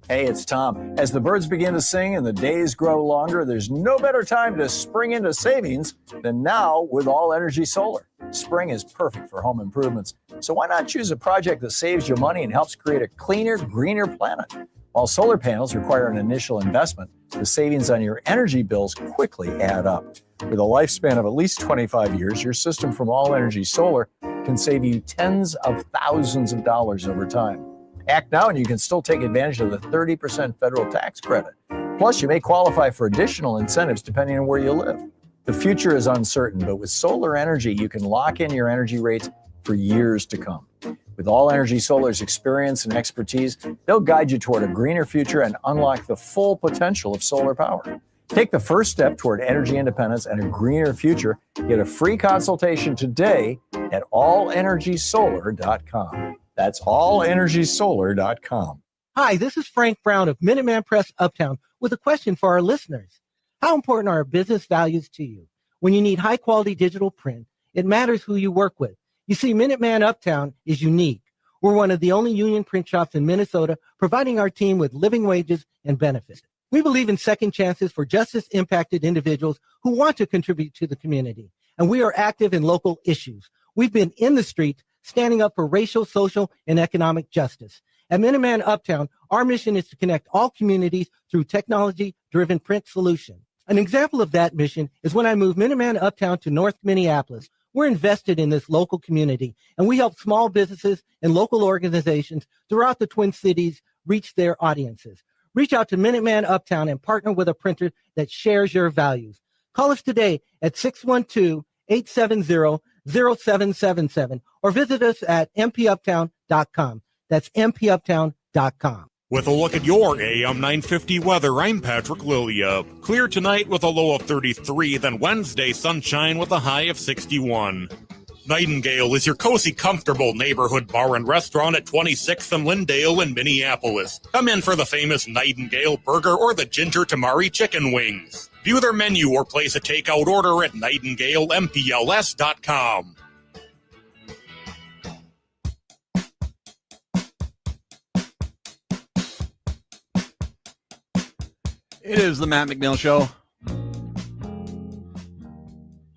Hey, it's Tom. As the birds begin to sing and the days grow longer, there's no better time to spring into savings than now with All Energy Solar. Spring is perfect for home improvements, so why not choose a project that saves you money and helps create a cleaner, greener planet? While solar panels require an initial investment, the savings on your energy bills quickly add up. With a lifespan of at least 25 years, your system from All Energy Solar can save you tens of thousands of dollars over time. Act now and you can still take advantage of the 30% federal tax credit. Plus, you may qualify for additional incentives depending on where you live. The future is uncertain, but with solar energy, you can lock in your energy rates for years to come. With All Energy Solar's experience and expertise, they'll guide you toward a greener future and unlock the full potential of solar power. Take the first step toward energy independence and a greener future. Get a free consultation today at allenergysolar.com. That's allenergysolar.com. Hi, this is Frank Brown of Minuteman Press Uptown with a question for our listeners. How important are business values to you? When you need high-quality digital print, it matters who you work with. You see, Minuteman Uptown is unique. We're one of the only union print shops in Minnesota providing our team with living wages and benefits. We believe in second chances for justice-impacted individuals who want to contribute to the community, and we are active in local issues. We've been in the streets standing up for racial, social, and economic justice. At Minuteman Uptown, our mission is to connect all communities through technology-driven print solutions. An example of that mission is when I moved Minuteman Uptown to North Minneapolis. We're invested in this local community, and we help small businesses and local organizations throughout the Twin Cities reach their audiences. Reach out to Minuteman Uptown and partner with a printer that shares your values. Call us today at 612-870-0777 or visit us at mpuptown.com. That's mpuptown.com. With a look at your AM 950 weather, I'm Patrick Lilia. Clear tonight with a low of 33, then Wednesday sunshine with a high of 61. Nightingale is your cozy, comfortable neighborhood bar and restaurant at 26th and Lindale in Minneapolis. Come in for the famous Nightingale burger or the ginger tamari chicken wings. View their menu or place a takeout order at nightingalempls.com. It is the Matt McNeil Show.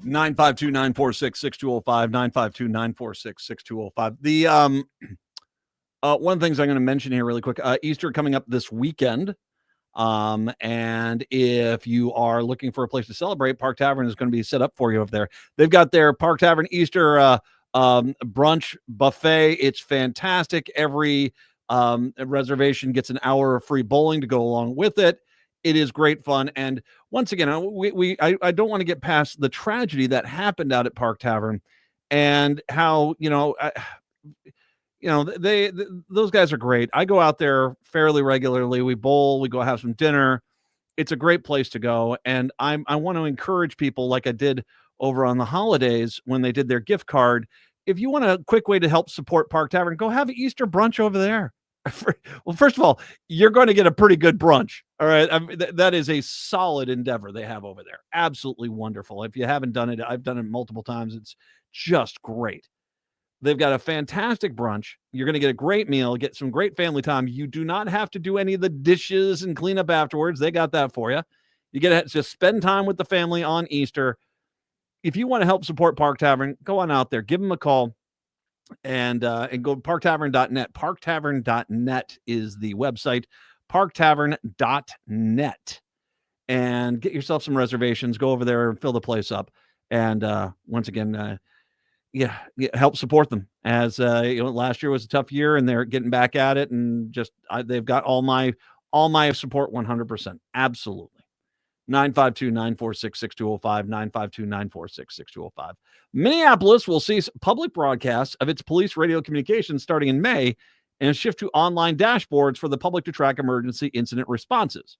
952-946-6205, 952-946-6205. The one of the things I'm going to mention here really quick, Easter coming up this weekend. And if you are looking for a place to celebrate, Park Tavern is going to be set up for you over there. They've got their Park Tavern Easter brunch buffet. It's fantastic. Every reservation gets an hour of free bowling to go along with it. It is great fun. And once again, I don't want to get past the tragedy that happened out at Park Tavern and how, those guys are great. I go out there fairly regularly. We bowl, we go have some dinner. It's a great place to go. And I want to encourage people like I did over on the holidays when they did their gift card. If you want a quick way to help support Park Tavern, go have Easter brunch over there. Well, first of all, you're going to get a pretty good brunch. All right. That is a solid endeavor they have over there. Absolutely wonderful. If you haven't done it, I've done it multiple times. It's just great. They've got a fantastic brunch. You're going to get a great meal, get some great family time. You do not have to do any of the dishes and clean up afterwards. They got that for you. You get to just spend time with the family on Easter. If you want to help support Park Tavern, go on out there, give them a call. And go to parktavern.net. Parktavern.net is the website. Parktavern.net. And get yourself some reservations. Go over there and fill the place up. And once again, help support them. As last year was a tough year, and they're getting back at it. And just they've got all my support 100%. Absolutely. 952-946-6205, 952-946-6205. Minneapolis will cease public broadcasts of its police radio communications starting in May and shift to online dashboards for the public to track emergency incident responses.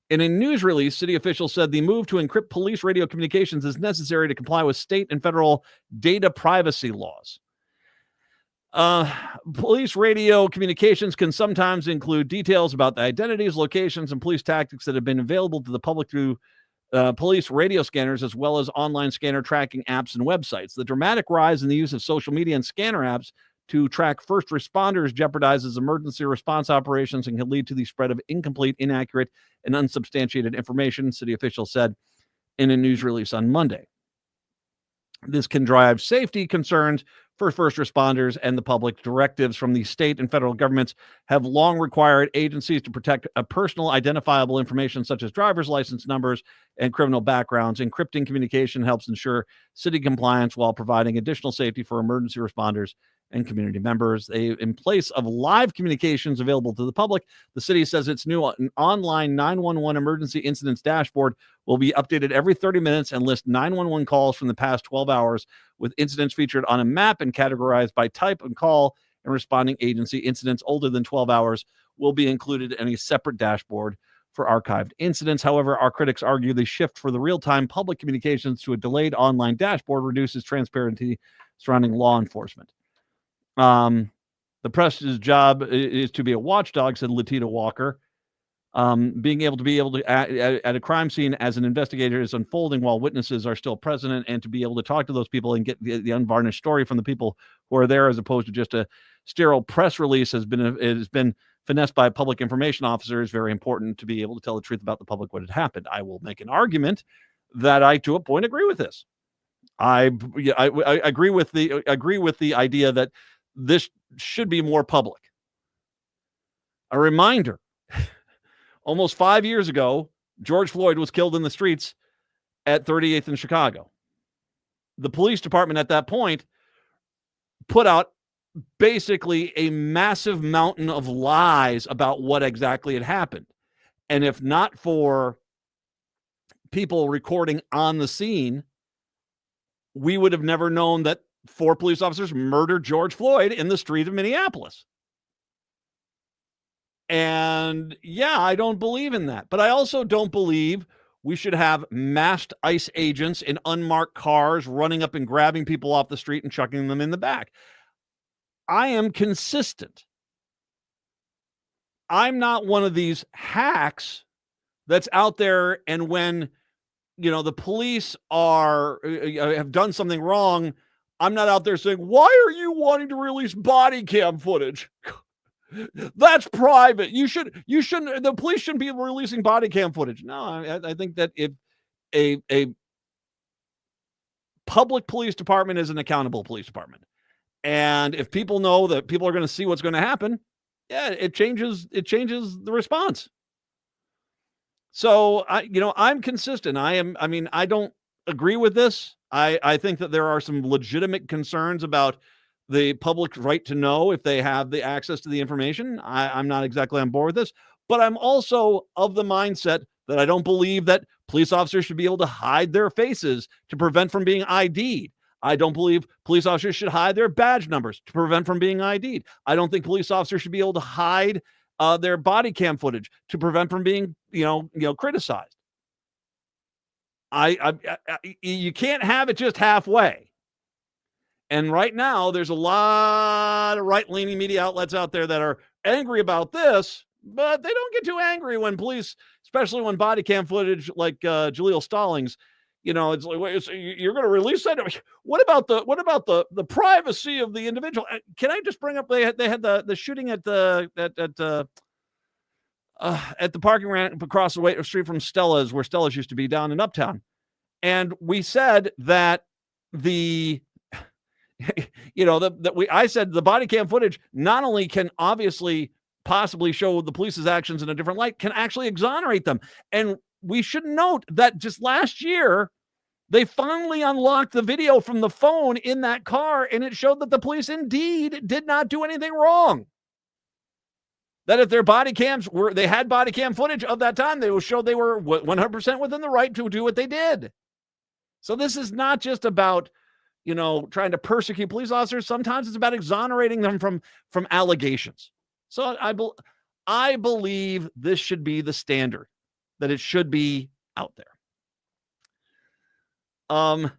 In a news release, city officials said the move to encrypt police radio communications is necessary to comply with state and federal data privacy laws. Police radio communications can sometimes include details about the identities, locations, and police tactics that have been available to the public through police radio scanners, as well as online scanner tracking apps and websites. The dramatic rise in the use of social media and scanner apps to track first responders jeopardizes emergency response operations and can lead to the spread of incomplete, inaccurate, and unsubstantiated information, city officials said in a news release on Monday. This can drive safety concerns for first responders and the public. Directives from the state and federal governments have long required agencies to protect personal identifiable information such as driver's license numbers and criminal backgrounds. Encrypting communication helps ensure city compliance while providing additional safety for emergency responders and community members. In place of live communications available to the public, the city says its new online 911 emergency incidents dashboard will be updated every 30 minutes and list 911 calls from the past 12 hours with incidents featured on a map and categorized by type and call and responding agency. Incidents older than 12 hours will be included in a separate dashboard for archived incidents. However, our critics argue the shift for the real-time public communications to a delayed online dashboard reduces transparency surrounding law enforcement. The press's job is to be a watchdog, said Latita Walker. Being able to at a crime scene as an investigator is unfolding while witnesses are still present, and to be able to talk to those people and get the unvarnished story from the people who are there, as opposed to just a sterile press release, has been finessed by public information officers. Very important to be able to tell the truth about the public what had happened. I will make an argument that I, to a point, agree with this. I agree with the idea that this should be more public. A reminder. Almost 5 years ago, George Floyd was killed in the streets at 38th in Chicago. The police department at that point put out basically a massive mountain of lies about what exactly had happened. And if not for people recording on the scene, we would have never known that 4 police officers murdered George Floyd in the street of Minneapolis. And yeah, I don't believe in that. But I also don't believe we should have masked ICE agents in unmarked cars running up and grabbing people off the street and chucking them in the back. I am consistent. I'm not one of these hacks that's out there, and when the police have done something wrong, I'm not out there saying, why are you wanting to release body cam footage? That's private. The police shouldn't be releasing body cam footage. No, I think that if a public police department is an accountable police department, and if people know that people are going to see what's going to happen, yeah, it changes the response. So I'm consistent. I don't agree with this. I think that there are some legitimate concerns about the public's right to know if they have the access to the information. I'm not exactly on board with this, but I'm also of the mindset that I don't believe that police officers should be able to hide their faces to prevent from being ID'd. I don't believe police officers should hide their badge numbers to prevent from being ID'd. I don't think police officers should be able to hide their body cam footage to prevent from being, criticized. You can't have it just halfway. And right now, there's a lot of right-leaning media outlets out there that are angry about this, but they don't get too angry when police, especially when body cam footage like Jaleel Stallings, it's like, wait, so you're going to release that? What about the privacy of the individual? Can I just bring up they had the shooting at the parking ramp across the street from Stella's, where Stella's used to be down in Uptown, and we said that I said the body cam footage not only can obviously possibly show the police's actions in a different light, can actually exonerate them. And we should note that just last year, they finally unlocked the video from the phone in that car, and it showed that the police indeed did not do anything wrong. That if their body cams they had body cam footage of that time, they will show they were 100% within the right to do what they did. So this is not just about, trying to persecute police officers. Sometimes it's about exonerating them from allegations. So I believe this should be the standard, that it should be out there. I'm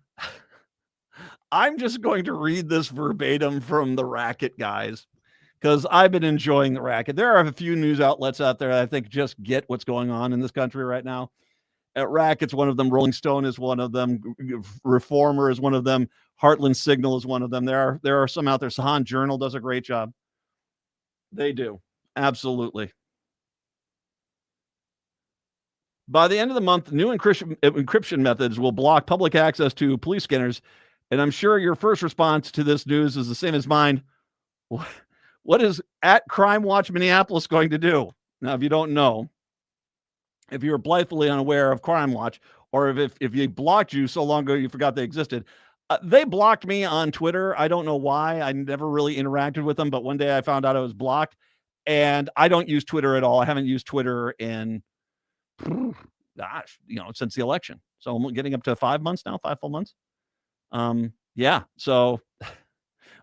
just going to read this verbatim from the Racket, guys, because I've been enjoying the Racket. There are a few news outlets out there that I think just get what's going on in this country right now. At Racket's one of them. Rolling Stone is one of them. Reformer is one of them. Heartland Signal is one of them. There are some out there. Sahan Journal does a great job. They do. Absolutely. By the end of the month, new encryption methods will block public access to police scanners. And I'm sure your first response to this news is the same as mine. What is at Crime Watch Minneapolis going to do? Now, if you don't know, if you were blithely unaware of Crime Watch, or if they blocked you so long ago you forgot they existed, they blocked me on Twitter. I don't know why. I never really interacted with them, but one day I found out I was blocked, and I don't use Twitter at all. I haven't used Twitter in, since the election. So I'm getting up to 5 months now, 5 full months. Yeah. So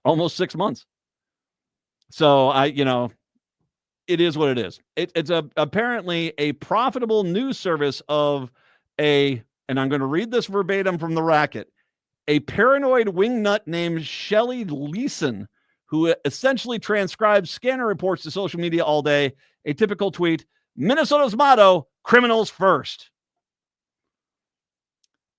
almost 6 months. So it is what it is. It's apparently a profitable news service of and I'm going to read this verbatim from the Racket, a paranoid wingnut named Shelley Leeson, who essentially transcribes scanner reports to social media all day. A typical tweet, Minnesota's motto, criminals first.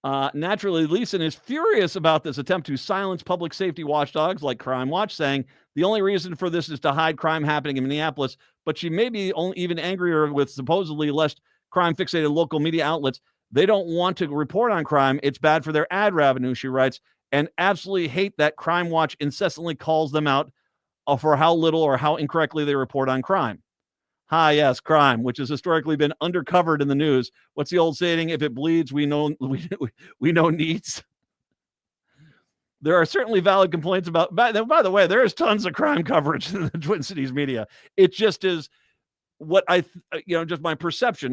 Naturally, Leeson is furious about this attempt to silence public safety watchdogs like Crime Watch, saying the only reason for this is to hide crime happening in Minneapolis, but she may be even angrier with supposedly less crime-fixated local media outlets. They don't want to report on crime. It's bad for their ad revenue, she writes, and absolutely hate that Crime Watch incessantly calls them out for how little or how incorrectly they report on crime. Yes, crime, which has historically been undercovered in the news. What's the old saying? If it bleeds, we know needs. There are certainly valid complaints about. By the way, there is tons of crime coverage in the Twin Cities media. It just is what just my perception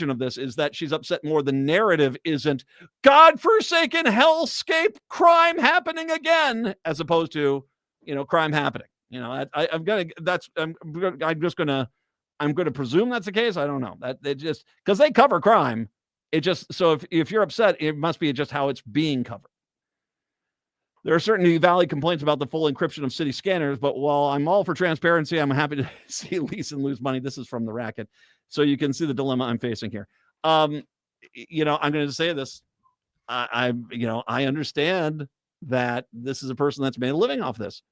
of this is that she's upset more. The narrative isn't godforsaken hellscape crime happening again, as opposed to crime happening. I'm going to presume that's the case. I don't know. That they just because they cover crime. It just so if you're upset, it must be just how it's being covered. There are certainly valid complaints about the full encryption of city scanners, but while I'm all for transparency, I'm happy to see Leeson lose money. This is from the Racket, so you can see the dilemma I'm facing here. I'm going to say this. I understand that this is a person that's made a living off this.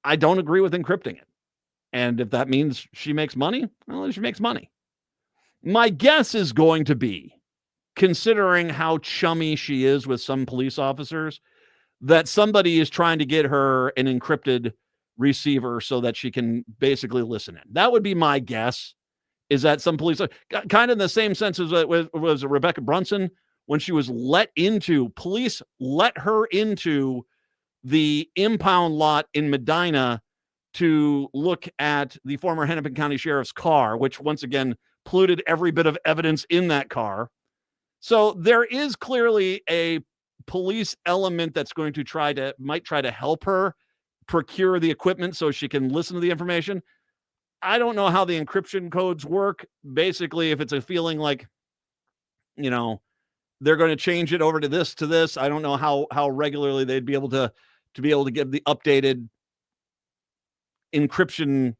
I don't agree with encrypting it. And if that means she makes money, well, she makes money. My guess is going to be, considering how chummy she is with some police officers, that somebody is trying to get her an encrypted receiver so that she can basically listen in. That would be my guess, is that some police, kind of in the same sense as was Rebecca Brunson, when she was police let her into the impound lot in Medina to look at the former Hennepin County Sheriff's car, which once again polluted every bit of evidence in that car. So there is clearly a police element that's going to might try to help her procure the equipment so she can listen to the information. I don't know how the encryption codes work. Basically, if it's a feeling like, they're going to change it over to this, I don't know how regularly they'd be able to give the updated encryption,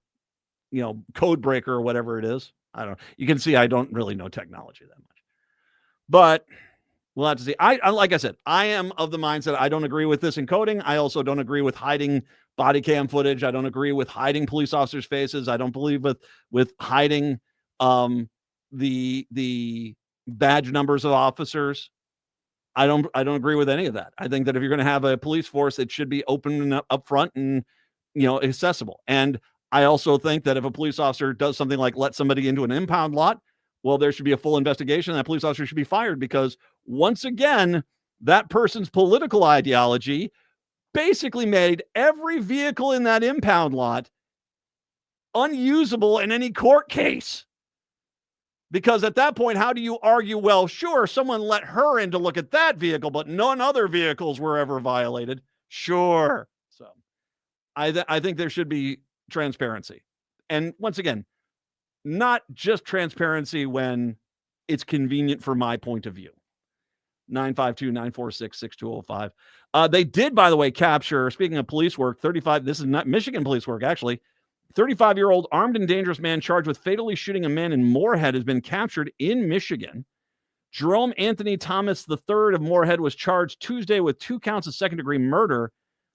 code breaker or whatever it is. I don't know. You can see I don't really know technology that much, but we'll have to see. Like I said, I am of the mindset I don't agree with this encoding. I also don't agree with hiding body cam footage. I don't agree with hiding police officers' faces. I don't believe with hiding the badge numbers of officers. I don't agree with any of that. I think that if you're going to have a police force, it should be open and up front and, accessible. And I also think that if a police officer does something like let somebody into an impound lot, well, there should be a full investigation. That police officer should be fired because, once again, that person's political ideology basically made every vehicle in that impound lot unusable in any court case. Because at that point, how do you argue, well, sure, someone let her in to look at that vehicle, but none other vehicles were ever violated? Sure. So I think there should be transparency. And once again, not just transparency when it's convenient for my point of view. 952-946-6205. They did, by the way, capture, speaking of police work, 35, this is not Michigan police work, actually. 35-year-old armed and dangerous man charged with fatally shooting a man in Moorhead has been captured in Michigan. Jerome Anthony Thomas III of Moorhead was charged Tuesday with 2 counts of second-degree murder.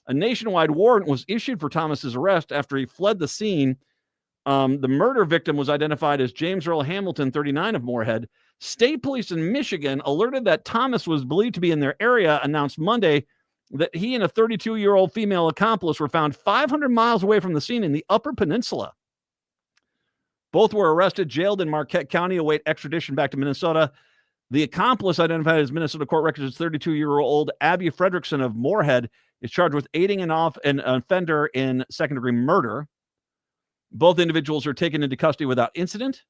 A nationwide warrant was issued for Thomas's arrest after he fled the scene. The murder victim was identified as James Earl Hamilton, 39, of Moorhead. State police in Michigan, alerted that Thomas was believed to be in their area, announced Monday that he and a 32-year-old female accomplice were found 500 miles away from the scene in the Upper Peninsula. Both were arrested, jailed in Marquette County, await extradition back to Minnesota. The accomplice, identified as Minnesota court records as 32-year-old Abby Fredrickson of Moorhead, is charged with aiding an offender in second-degree murder. Both individuals are taken into custody without incident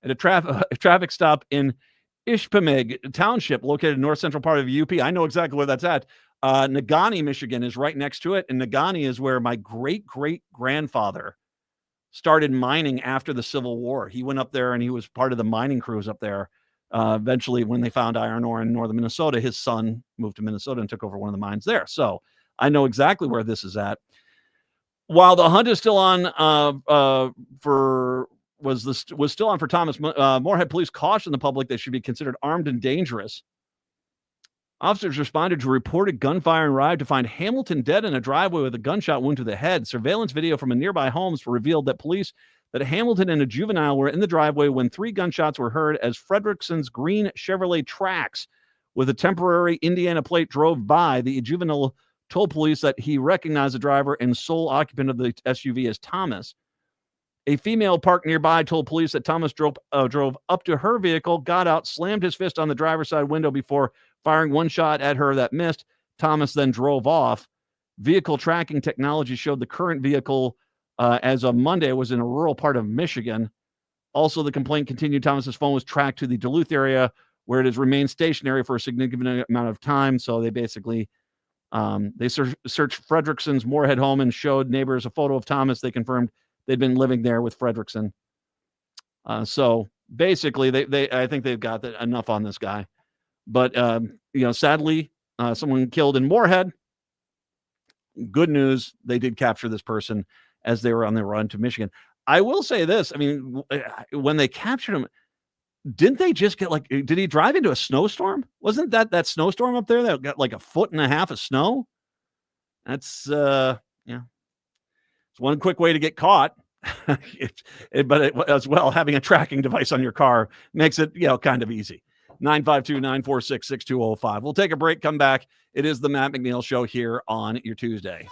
at a traffic stop in Ishpeming Township, located in the north-central part of UP. I know exactly where that's at. Negaunee, Michigan is right next to it, and Negaunee is where my great-great-grandfather started mining after the Civil War. He went up there, and he was part of the mining crews up there. Eventually, when they found iron ore in northern Minnesota, his son moved to Minnesota and took over one of the mines there. So I know exactly where this is at. While the hunt is still on was still on for Thomas, Moorhead police cautioned the public they should be considered armed and dangerous. Officers responded to reported gunfire and arrived to find Hamilton dead in a driveway with a gunshot wound to the head. Surveillance video from a nearby home revealed that Hamilton and a juvenile were in the driveway when 3 gunshots were heard as Fredrickson's green Chevrolet Trax with a temporary Indiana plate drove by. The juvenile told police that he recognized the driver and sole occupant of the SUV as Thomas. A female parked nearby told police that Thomas drove up to her vehicle, got out, slammed his fist on the driver's side window before firing one shot at her that missed. Thomas then drove off. Vehicle tracking technology showed the current vehicle as of Monday was in a rural part of Michigan. Also, the complaint continued Thomas's phone was tracked to the Duluth area where it has remained stationary for a significant amount of time. So they basically searched Fredrickson's Moorhead home and showed neighbors a photo of Thomas. They confirmed they'd been living there with Fredrickson. So basically, I think they've got enough on this guy. But sadly, someone killed in Moorhead. Good news, they did capture this person as they were on their run to Michigan. I will say this. I mean, when they captured him, didn't they just get did he drive into a snowstorm? Wasn't that snowstorm up there that got like 1.5 feet of snow? That's, it's one quick way to get caught. But as well, having a tracking device on your car makes it, kind of easy. 952-946-6205. We'll take a break, come back. It is the Matt McNeil Show here on your Tuesday.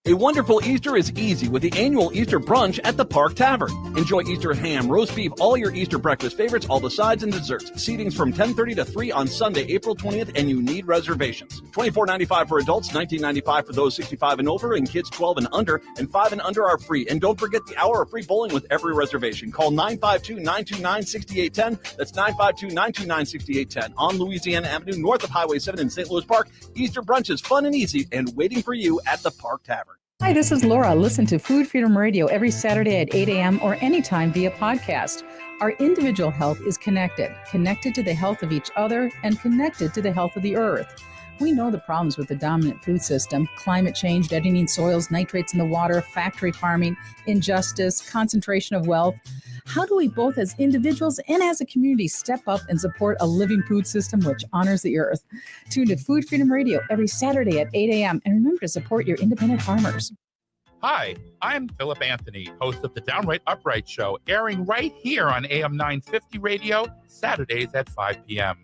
A wonderful Easter is easy with the annual Easter brunch at the Park Tavern. Enjoy Easter ham, roast beef, all your Easter breakfast favorites, all the sides and desserts. Seating's from 10:30 to 3 on Sunday, April 20th, and you need reservations. $24.95 for adults, $19.95 for those 65 and over, and kids 12 and under, and 5 and under are free. And don't forget the hour of free bowling with every reservation. Call 952-929-6810. That's 952-929-6810. On Louisiana Avenue, north of Highway 7 in St. Louis Park. Easter brunch is fun and easy and waiting for you at the Park Tavern. Hi, this is Laura. Listen to Food Freedom Radio every Saturday at 8 a.m. or anytime via podcast. Our individual health is connected to the health of each other and connected to the health of the earth. We know the problems with the dominant food system: climate change, deadening soils, nitrates in the water, factory farming, injustice, concentration of wealth. How do we both as individuals and as a community step up and support a living food system which honors the earth? Tune to Food Freedom Radio every Saturday at 8 a.m. and remember to support your independent farmers. Hi, I'm Philip Anthony, host of the Downright Upright Show, airing right here on AM 950 radio, Saturdays at 5 p.m.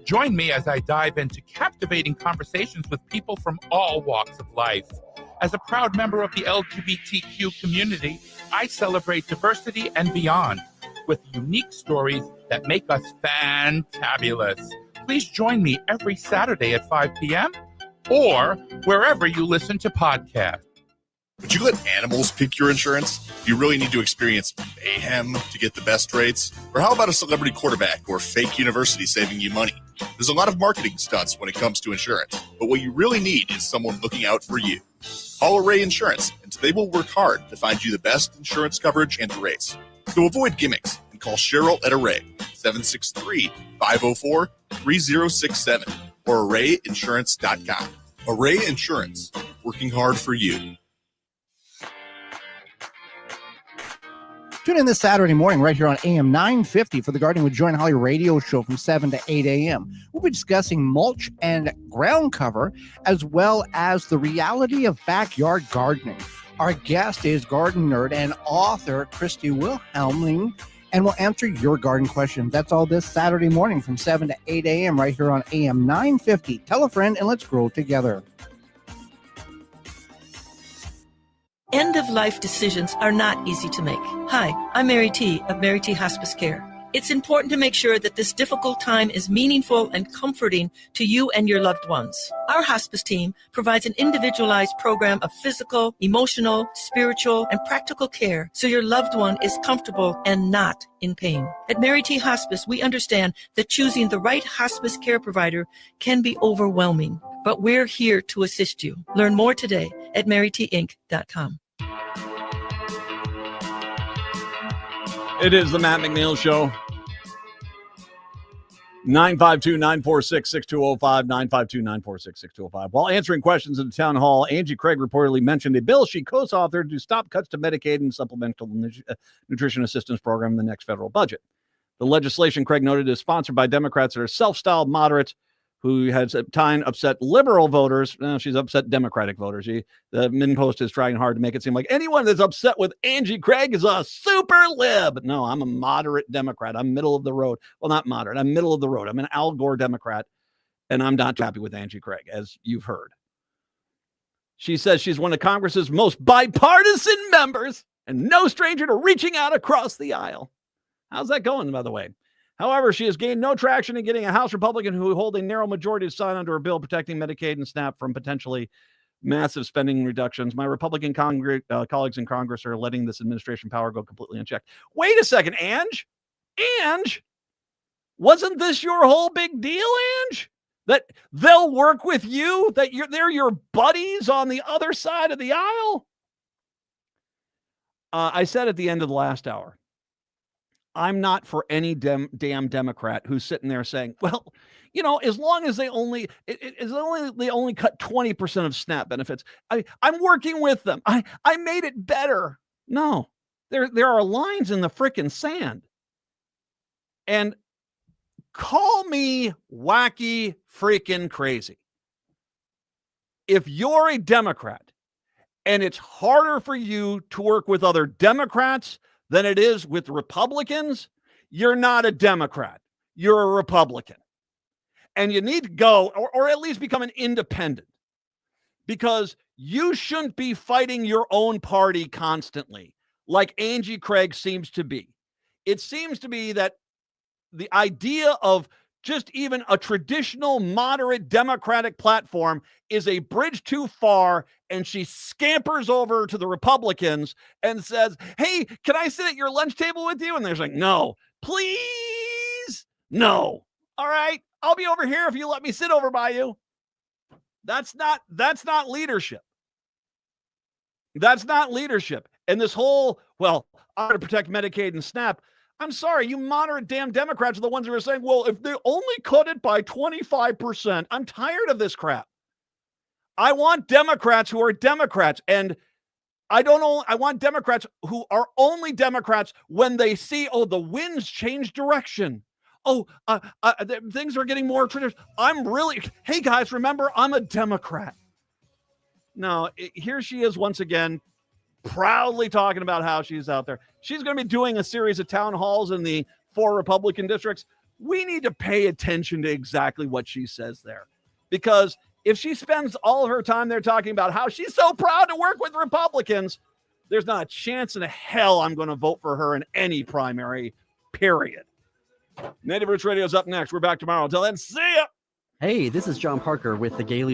Join me as I dive into captivating conversations with people from all walks of life. As a proud member of the LGBTQ community, I celebrate diversity and beyond with unique stories that make us fantabulous. Please join me every Saturday at 5 p.m. or wherever you listen to podcasts. Would you let animals pick your insurance? Do you really need to experience mayhem to get the best rates? Or how about a celebrity quarterback or fake university saving you money? There's a lot of marketing stunts when it comes to insurance, but what you really need is someone looking out for you. Call Array Insurance, and they will work hard to find you the best insurance coverage and rates. So avoid gimmicks and call Cheryl at Array, 763-504-3067 or arrayinsurance.com. Array Insurance, working hard for you. Tune in this Saturday morning right here on AM 950 for the Gardening with Joy and Holly radio show from 7 to 8 a.m. We'll be discussing mulch and ground cover, as well as the reality of backyard gardening. Our guest is garden nerd and author Christy Wilhelming, and we'll answer your garden questions. That's all this Saturday morning from 7 to 8 a.m. right here on AM 950. Tell a friend and let's grow together. End-of-life decisions are not easy to make. Hi, I'm Mary T. of Mary T. Hospice Care. It's important to make sure that this difficult time is meaningful and comforting to you and your loved ones. Our hospice team provides an individualized program of physical, emotional, spiritual, and practical care so your loved one is comfortable and not in pain. At Mary T. Hospice, we understand that choosing the right hospice care provider can be overwhelming, but we're here to assist you. Learn more today at marytinc.com. It is the Matt McNeil Show. 952-946-6205, 952-946-6205. While answering questions at the town hall, Angie Craig reportedly mentioned a bill she co-authored to stop cuts to Medicaid and supplemental nutrition assistance program in the next federal budget. The legislation, Craig noted, is sponsored by Democrats that are self-styled moderates who has at time upset liberal voters. She's upset Democratic voters. The Min Post is trying hard to make it seem like anyone that's upset with Angie Craig is a super lib. No, I'm a moderate Democrat. I'm middle of the road. Well, not moderate. I'm middle of the road. I'm an Al Gore Democrat, and I'm not happy with Angie Craig, as you've heard. She says she's one of Congress's most bipartisan members and no stranger to reaching out across the aisle. How's that going, by the way? However, she has gained no traction in getting a House Republican who hold a narrow majority to sign under a bill protecting Medicaid and SNAP from potentially massive spending reductions. My Republican colleagues in Congress are letting this administration power go completely unchecked. Wait a second, Ange? Ange? Wasn't this your whole big deal, Ange? That they'll work with you? That they're your buddies on the other side of the aisle? I said at the end of the last hour, I'm not for any damn Democrat who's sitting there saying, well, you know, as long as they only cut 20% of SNAP benefits, I'm working with them. I made it better. No, there are lines in the frickin' sand. And call me wacky freaking crazy. If you're a Democrat and it's harder for you to work with other Democrats than it is with Republicans, you're not a Democrat. You're a Republican. And you need to go, or at least become an independent, because you shouldn't be fighting your own party constantly, like Angie Craig seems to be. It seems to be that the idea of just even a traditional moderate Democratic platform is a bridge too far, and she scampers over to the Republicans and says, hey, can I sit at your lunch table with you? And they're like, no, please, no. All right, I'll be over here if you let me sit over by you. That's not leadership. That's not leadership. And this whole, well, I'm going to protect Medicaid and SNAP. I'm sorry, you moderate damn Democrats are the ones who are saying, well, if they only cut it by 25%, I'm tired of this crap. I want Democrats who are Democrats, and I want Democrats who are only Democrats when they see, oh, the winds change direction. Oh, things are getting more traditional. Hey guys, remember, I'm a Democrat. No, here she is once again proudly talking about how she's out there. She's going to be doing a series of town halls in the 4 Republican districts. We need to pay attention to exactly what she says there. Because if she spends all of her time there talking about how she's so proud to work with Republicans, there's not a chance in hell I'm going to vote for her in any primary, period. Native Roots Radio is up next. We're back tomorrow. Until then, see ya. Hey, this is John Parker with the Gailey